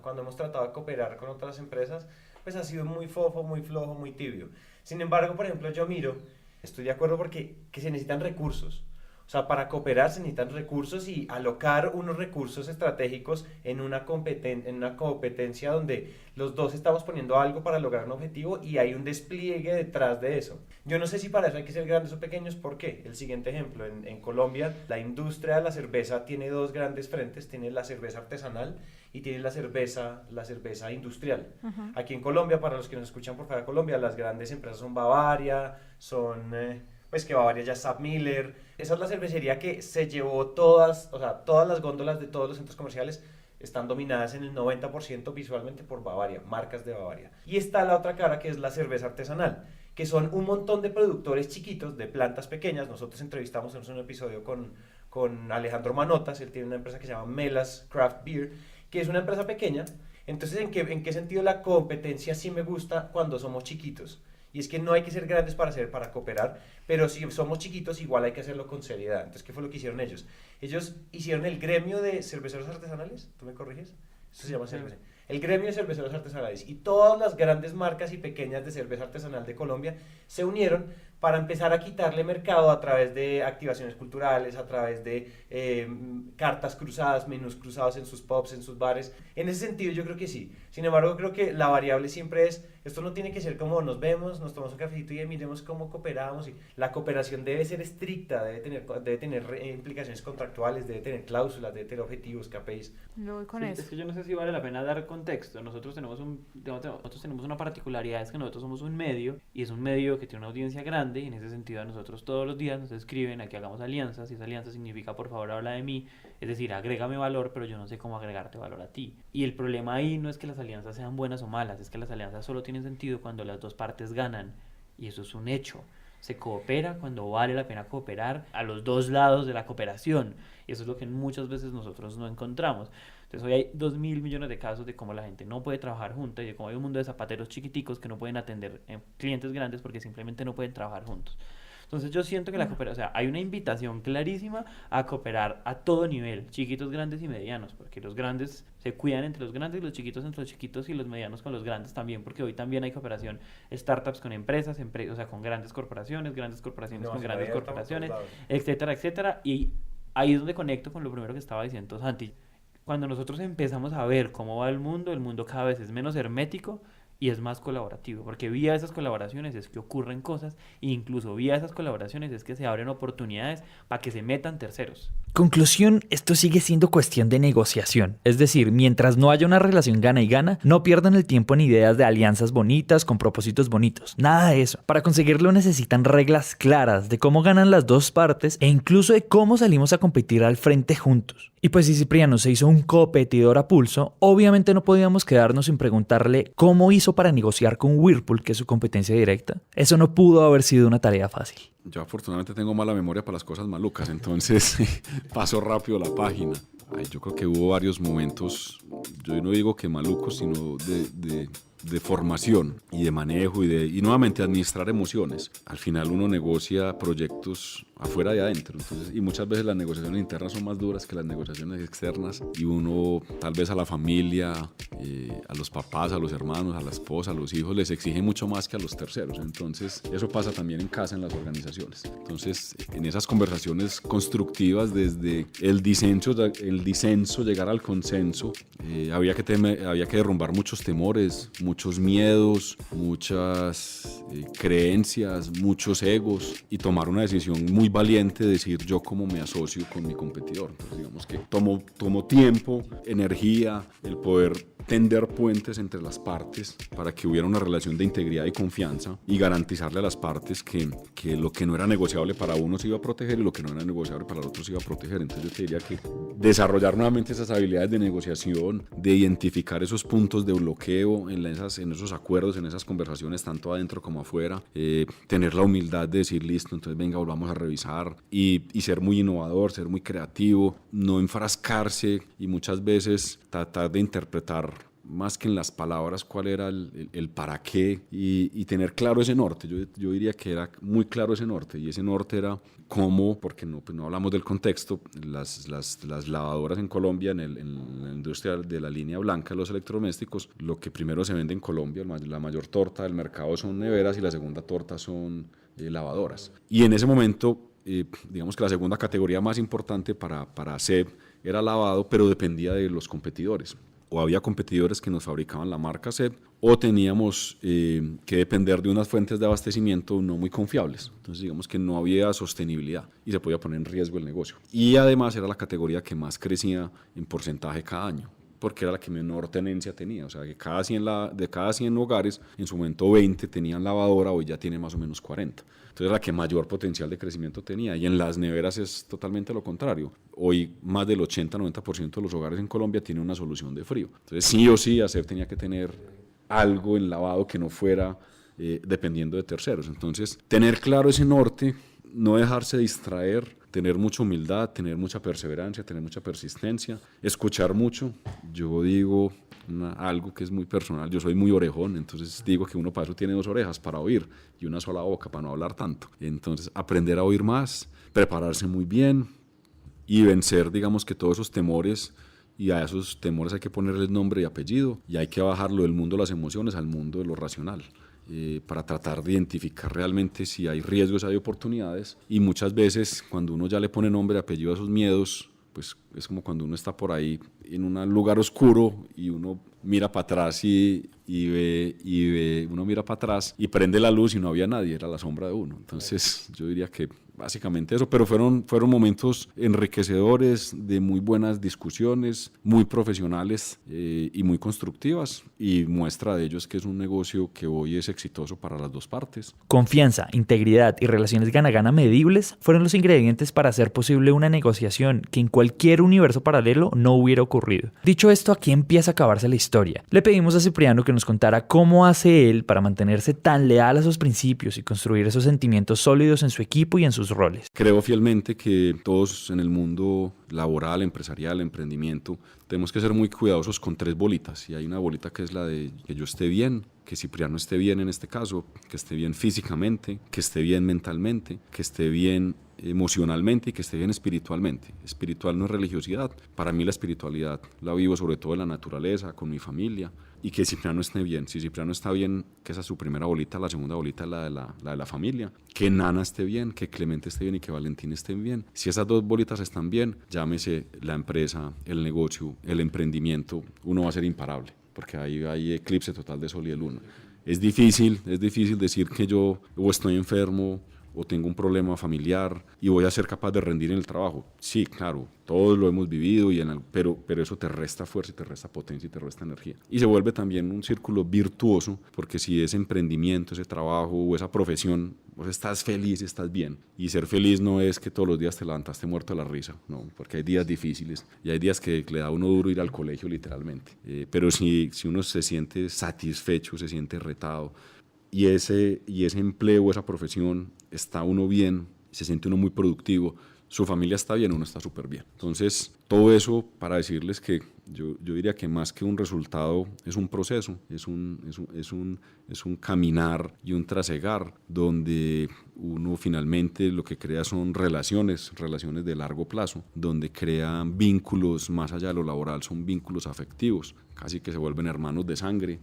cuando hemos tratado de cooperar con otras empresas, pues ha sido muy fofo, muy flojo, muy tibio. Sin embargo, por ejemplo, yo miro, estoy de acuerdo porque que se necesitan recursos. O sea, para cooperar se necesitan recursos y alocar unos recursos estratégicos en una competencia donde los dos estamos poniendo algo para lograr un objetivo y hay un despliegue detrás de eso. Yo no sé si para eso hay que ser grandes o pequeños. ¿Por qué? El siguiente ejemplo, en Colombia la industria de la cerveza tiene dos grandes frentes, tiene la cerveza artesanal y tiene la cerveza industrial. Uh-huh. Aquí en Colombia, para los que nos escuchan por fuera de Colombia, las grandes empresas son Bavaria, son... pues que Bavaria ya es SAP-Miller. Esa es la cervecería que se llevó todas las góndolas de todos los centros comerciales están dominadas en el 90% visualmente por Bavaria, marcas de Bavaria. Y está la otra cara, que es la cerveza artesanal, que son un montón de productores chiquitos, de plantas pequeñas. Nosotros entrevistamos en un episodio con Alejandro Manotas, él tiene una empresa que se llama Melas Craft Beer, que es una empresa pequeña. Entonces, ¿en qué sentido la competencia sí me gusta cuando somos chiquitos? Y es que no hay que ser grandes para cooperar, pero si somos chiquitos igual hay que hacerlo con seriedad. Entonces, ¿qué fue lo que hicieron ellos? Ellos hicieron el gremio de cerveceros artesanales, ¿tú me corriges? Eso se llama cerveza. El gremio de cerveceros artesanales, y todas las grandes marcas y pequeñas de cerveza artesanal de Colombia se unieron para empezar a quitarle mercado a través de activaciones culturales, a través de cartas cruzadas, menús cruzados en sus pubs, en sus bares. En ese sentido yo creo que sí. Sin embargo, creo que la variable siempre es, esto no tiene que ser como nos vemos, nos tomamos un cafecito y miremos cómo cooperamos. Y la cooperación debe ser estricta, debe tener implicaciones contractuales, debe tener cláusulas, debe tener objetivos, KPIs. Yo voy con eso. Es que yo no sé si vale la pena dar contexto. Nosotros tenemos una particularidad, es que nosotros somos un medio, y es un medio que tiene una audiencia grande, y en ese sentido a nosotros todos los días nos escriben a que hagamos alianzas, y esa alianza significa por favor habla de mí, es decir, agrégame valor, pero yo no sé cómo agregarte valor a ti. Y el problema ahí no es que las alianzas sean buenas o malas, es que las alianzas solo tienen sentido cuando las dos partes ganan, y eso es un hecho. Se coopera cuando vale la pena cooperar a los dos lados de la cooperación, y eso es lo que muchas veces nosotros no encontramos. Entonces hoy hay 2.000 millones de casos de cómo la gente no puede trabajar junta y de cómo hay un mundo de zapateros chiquiticos que no pueden atender clientes grandes porque simplemente no pueden trabajar juntos. Entonces yo siento que la cooperación, o sea, hay una invitación clarísima a cooperar a todo nivel, chiquitos, grandes y medianos, porque los grandes se cuidan entre los grandes y los chiquitos entre los chiquitos y los medianos con los grandes también, porque hoy también hay cooperación, startups con empresas, o sea, con grandes corporaciones con grandes corporaciones, etcétera, etcétera, y ahí es donde conecto con lo primero que estaba diciendo Santi. Cuando nosotros empezamos a ver cómo va el mundo cada vez es menos hermético y es más colaborativo, porque vía esas colaboraciones es que ocurren cosas, e incluso vía esas colaboraciones es que se abren oportunidades para que se metan terceros. Conclusión, esto sigue siendo cuestión de negociación. Es decir, mientras no haya una relación gana y gana, no pierdan el tiempo en ideas de alianzas bonitas con propósitos bonitos. Nada de eso. Para conseguirlo necesitan reglas claras de cómo ganan las dos partes e incluso de cómo salimos a competir al frente juntos. Y pues si Cipriano se hizo un competidor a pulso, obviamente no podíamos quedarnos sin preguntarle cómo hizo para negociar con Whirlpool, que es su competencia directa. Eso no pudo haber sido una tarea fácil. Yo afortunadamente tengo mala memoria para las cosas malucas, entonces paso rápido la página. Yo creo que hubo varios momentos, yo no digo que malucos, sino de formación y de manejo y nuevamente administrar emociones. Al final uno negocia proyectos afuera y adentro, entonces, y muchas veces las negociaciones internas son más duras que las negociaciones externas, y uno tal vez a la familia, a los papás, a los hermanos, a la esposa, a los hijos les exige mucho más que a los terceros. Entonces eso pasa también en casa, en las organizaciones. Entonces en esas conversaciones constructivas, desde el disenso llegar al consenso, había que derrumbar muchos temores, muchos miedos, muchas creencias, muchos egos, y tomar una decisión muy valiente de decir yo cómo me asocio con mi competidor. Entonces digamos que tomó tiempo, energía, el poder tender puentes entre las partes para que hubiera una relación de integridad y confianza, y garantizarle a las partes que lo que no era negociable para uno se iba a proteger y lo que no era negociable para el otro se iba a proteger. Entonces yo te diría que desarrollar nuevamente esas habilidades de negociación, de identificar esos puntos de bloqueo en esos acuerdos, en esas conversaciones, tanto adentro como afuera, tener la humildad de decir listo, entonces venga, volvamos a revisar, y ser muy innovador, ser muy creativo, no enfrascarse y muchas veces tratar de interpretar más que en las palabras, cuál era el para qué y tener claro ese norte. Yo diría que era muy claro ese norte, y ese norte era cómo, porque no, pues no hablamos del contexto, las lavadoras en Colombia, en la industria de la línea blanca, los electrodomésticos, lo que primero se vende en Colombia, la mayor torta del mercado son neveras y la segunda torta son lavadoras. Y en ese momento, digamos que la segunda categoría más importante para SEB era lavado, pero dependía de los competidores. O había competidores que nos fabricaban la marca SEB, o teníamos que depender de unas fuentes de abastecimiento no muy confiables. Entonces digamos que no había sostenibilidad y se podía poner en riesgo el negocio. Y además era la categoría que más crecía en porcentaje cada año, porque era la que menor tenencia tenía. O sea, que de cada 100 hogares, en su momento 20 tenían lavadora, hoy ya tiene más o menos 40. Entonces, la que mayor potencial de crecimiento tenía. Y en las neveras es totalmente lo contrario. Hoy más del 80-90% de los hogares en Colombia tienen una solución de frío. Entonces, sí o sí, ASEB tenía que tener algo en lavado que no fuera dependiendo de terceros. Entonces, tener claro ese norte, no dejarse distraer, tener mucha humildad, tener mucha perseverancia, tener mucha persistencia, escuchar mucho. Yo digo algo que es muy personal, yo soy muy orejón, entonces digo que uno para eso tiene 2 orejas, para oír, y una sola boca para no hablar tanto. Entonces aprender a oír más, prepararse muy bien y vencer, digamos, que todos esos temores, y a esos temores hay que ponerles nombre y apellido, y hay que bajarlo del mundo de las emociones al mundo de lo racional. Para tratar de identificar realmente si hay riesgos, hay oportunidades, y muchas veces cuando uno ya le pone nombre y apellido a esos miedos, pues es como cuando uno está por ahí en un lugar oscuro y uno mira para atrás uno mira para atrás y prende la luz y no había nadie, era la sombra de uno. Entonces yo diría que básicamente eso, pero fueron momentos enriquecedores, de muy buenas discusiones, muy profesionales y muy constructivas, y muestra de ello es que es un negocio que hoy es exitoso para las dos partes. Confianza, integridad y relaciones gana-gana medibles fueron los ingredientes para hacer posible una negociación que en cualquier universo paralelo no hubiera ocurrido. Dicho esto, aquí empieza a acabarse la historia. Le pedimos a Cipriano que nos contara cómo hace él para mantenerse tan leal a sus principios y construir esos sentimientos sólidos en su equipo y en sus roles. Creo fielmente que todos en el mundo laboral, empresarial, emprendimiento, tenemos que ser muy cuidadosos con 3 bolitas. Y hay una bolita que es la de que yo esté bien, que Cipriano esté bien en este caso, que esté bien físicamente, que esté bien mentalmente, que esté bien emocionalmente y que esté bien espiritualmente. Espiritual no es religiosidad. Para mí la espiritualidad la vivo sobre todo en la naturaleza, con mi familia, y que Cipriano esté bien. Si Cipriano está bien, que esa es su primera bolita, la segunda bolita es la de la familia. Que Nana esté bien, que Clemente esté bien y que Valentín estén bien. Si esas 2 bolitas están bien, llámese la empresa, el negocio, el emprendimiento, uno va a ser imparable, porque ahí hay eclipse total de sol y de luna. Es difícil decir que yo o estoy enfermo o tengo un problema familiar y voy a ser capaz de rendir en el trabajo. Sí, claro, todos lo hemos vivido, pero eso te resta fuerza y te resta potencia y te resta energía. Y se vuelve también un círculo virtuoso, porque si ese emprendimiento, ese trabajo o esa profesión, vos estás feliz, estás bien. Y ser feliz no es que todos los días te levantaste muerto de la risa, no, porque hay días difíciles y hay días que le da a uno duro ir al colegio literalmente. Pero si uno se siente satisfecho, se siente retado, y ese empleo, esa profesión, está uno bien, se siente uno muy productivo, su familia está bien, uno está súper bien. Entonces, todo eso para decirles que yo diría que más que un resultado es un proceso, es un caminar y un trasegar, donde uno finalmente lo que crea son relaciones de largo plazo, donde crean vínculos más allá de lo laboral, son vínculos afectivos, casi que se vuelven hermanos de sangre.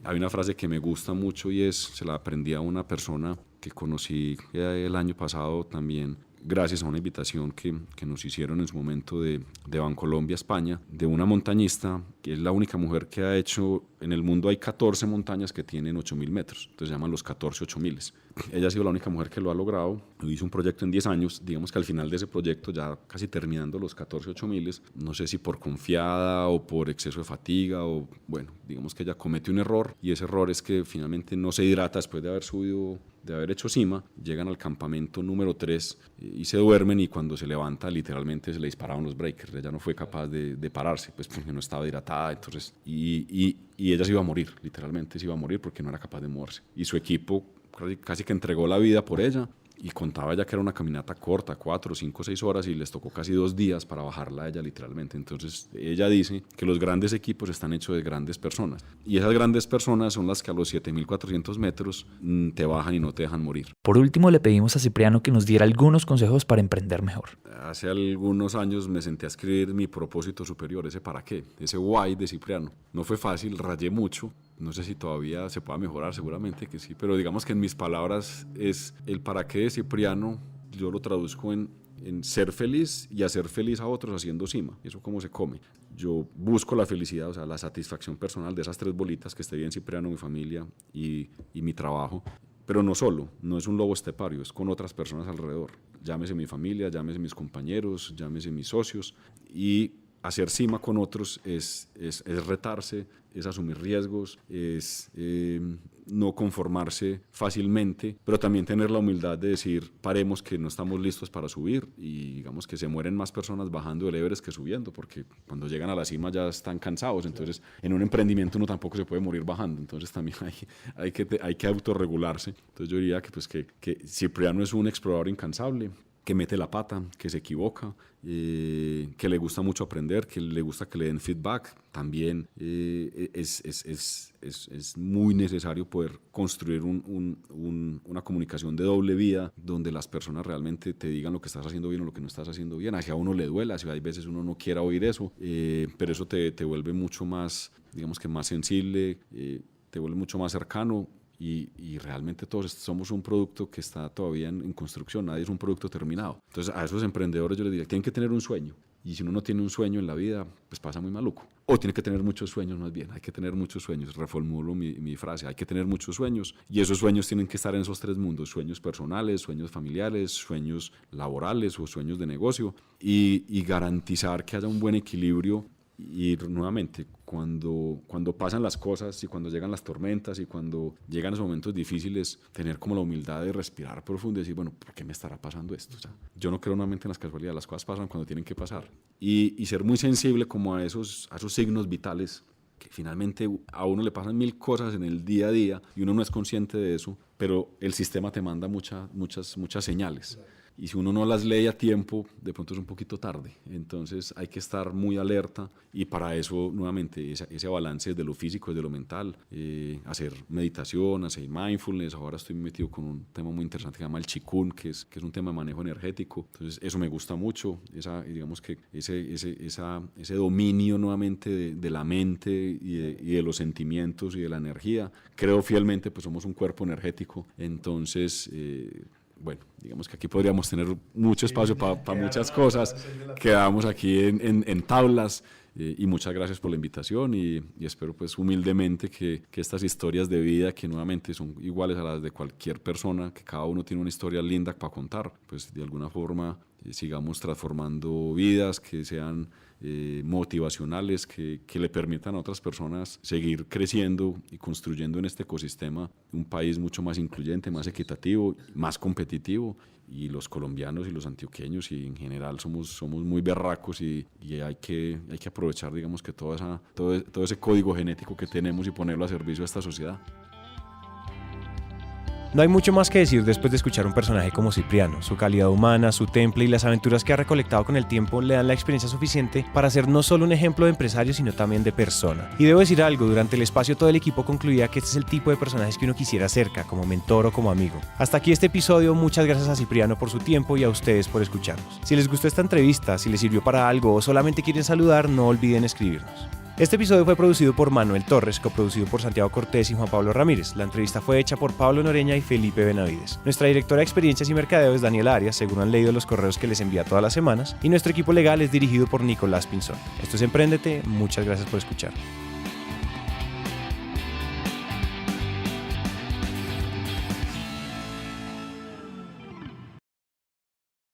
Hay una frase que me gusta mucho y se la aprendí a una persona que conocí el año pasado también, gracias a una invitación que nos hicieron en su momento de Bancolombia, España, de una montañista, que es la única mujer que ha hecho, en el mundo hay 14 montañas que tienen 8.000 metros, entonces se llaman los 14 8.000. Ella ha sido la única mujer que lo ha logrado, hizo un proyecto en 10 años, digamos que al final de ese proyecto, ya casi terminando los 14 8.000, no sé si por confiada o por exceso de fatiga, o bueno, digamos que ella comete un error, y ese error es que finalmente no se hidrata después de haber subido, de haber hecho cima, llegan al campamento número 3 y se duermen, y cuando se levanta literalmente se le dispararon los breakers, ella no fue capaz de pararse, pues porque no estaba hidratada, entonces, y ella se iba a morir, literalmente se iba a morir porque no era capaz de moverse, y su equipo casi que entregó la vida por ella, y contaba ya que era una caminata corta, 4, 5, 6 horas, y les tocó casi 2 días para bajarla a ella literalmente. Entonces ella dice que los grandes equipos están hechos de grandes personas, y esas grandes personas son las que a los 7.400 metros te bajan y no te dejan morir. Por último, le pedimos a Cipriano que nos diera algunos consejos para emprender mejor. Hace algunos años me senté a escribir mi propósito superior, ese para qué, ese why de Cipriano. No fue fácil, rayé mucho. No sé si todavía se pueda mejorar, seguramente que sí, pero digamos que en mis palabras es el para qué de Cipriano. Yo lo traduzco en ser feliz y hacer feliz a otros haciendo cima. Eso cómo se come. Yo busco la felicidad, o sea, la satisfacción personal de esas 3 bolitas, que esté bien Cipriano, mi familia y mi trabajo. Pero no solo, no es un lobo estepario, es con otras personas alrededor. Llámese mi familia, llámese mis compañeros, llámese mis socios. Y hacer cima con otros es retarse, es asumir riesgos, es no conformarse fácilmente, pero también tener la humildad de decir, paremos que no estamos listos para subir, y digamos que se mueren más personas bajando el Everest que subiendo, porque cuando llegan a la cima ya están cansados. Entonces en un emprendimiento uno tampoco se puede morir bajando, entonces también hay que autorregularse. Entonces yo diría que Cipriano es un explorador incansable, que mete la pata, que se equivoca, que le gusta mucho aprender, que le gusta que le den feedback. También es muy necesario poder construir una comunicación de doble vía, donde las personas realmente te digan lo que estás haciendo bien o lo que no estás haciendo bien. Hacia uno le duela, hay veces uno no quiera oír eso, pero eso te vuelve mucho más, digamos que más sensible, te vuelve mucho más cercano. Y realmente todos somos un producto que está todavía en construcción, nadie es un producto terminado. Entonces a esos emprendedores yo les diría, tienen que tener un sueño, y si uno no tiene un sueño en la vida, pues pasa muy maluco. O tiene que tener muchos sueños, más bien, hay que tener muchos sueños. Reformulo mi frase, hay que tener muchos sueños, y esos sueños tienen que estar en esos 3 mundos: sueños personales, sueños familiares, sueños laborales o sueños de negocio, y garantizar que haya un buen equilibrio. Y nuevamente, cuando pasan las cosas y cuando llegan las tormentas y cuando llegan esos momentos difíciles, tener como la humildad de respirar profundo y decir, bueno, ¿por qué me estará pasando esto? O sea, yo no creo nuevamente en las casualidades, las cosas pasan cuando tienen que pasar. Y ser muy sensible como a esos signos vitales, que finalmente a uno le pasan 1000 cosas en el día a día y uno no es consciente de eso, pero el sistema te manda muchas señales. Y si uno no las lee a tiempo, de pronto es un poquito tarde. Entonces hay que estar muy alerta, y para eso, nuevamente, ese balance de lo físico y de lo mental, hacer meditación, hacer mindfulness. Ahora estoy metido con un tema muy interesante que se llama el Qigong, que es un tema de manejo energético. Entonces eso me gusta mucho, digamos que ese dominio nuevamente de la mente y de los sentimientos y de la energía. Creo fielmente, pues somos un cuerpo energético. Entonces... bueno, digamos que aquí podríamos tener mucho espacio para muchas cosas. Quedamos aquí en tablas, y muchas gracias por la invitación, y espero pues humildemente que estas historias de vida, que nuevamente son iguales a las de cualquier persona, que cada uno tiene una historia linda para contar, pues de alguna forma sigamos transformando vidas, que sean motivacionales, que le permitan a otras personas seguir creciendo y construyendo en este ecosistema un país mucho más incluyente, más equitativo, más competitivo. Y los colombianos y los antioqueños y en general somos muy berracos, y hay que aprovechar, digamos, que todo ese código genético que tenemos y ponerlo a servicio de esta sociedad. No hay mucho más que decir después de escuchar un personaje como Cipriano. Su calidad humana, su temple y las aventuras que ha recolectado con el tiempo le dan la experiencia suficiente para ser no solo un ejemplo de empresario, sino también de persona. Y debo decir algo, durante el espacio todo el equipo concluía que este es el tipo de personajes que uno quisiera cerca, como mentor o como amigo. Hasta aquí este episodio, muchas gracias a Cipriano por su tiempo y a ustedes por escucharnos. Si les gustó esta entrevista, si les sirvió para algo o solamente quieren saludar, no olviden escribirnos. Este episodio fue producido por Manuel Torres, coproducido por Santiago Cortés y Juan Pablo Ramírez. La entrevista fue hecha por Pablo Noreña y Felipe Benavides. Nuestra directora de experiencias y mercadeo es Daniela Arias, según han leído los correos que les envía todas las semanas, y nuestro equipo legal es dirigido por Nicolás Pinzón. Esto es Emprendete, muchas gracias por escuchar.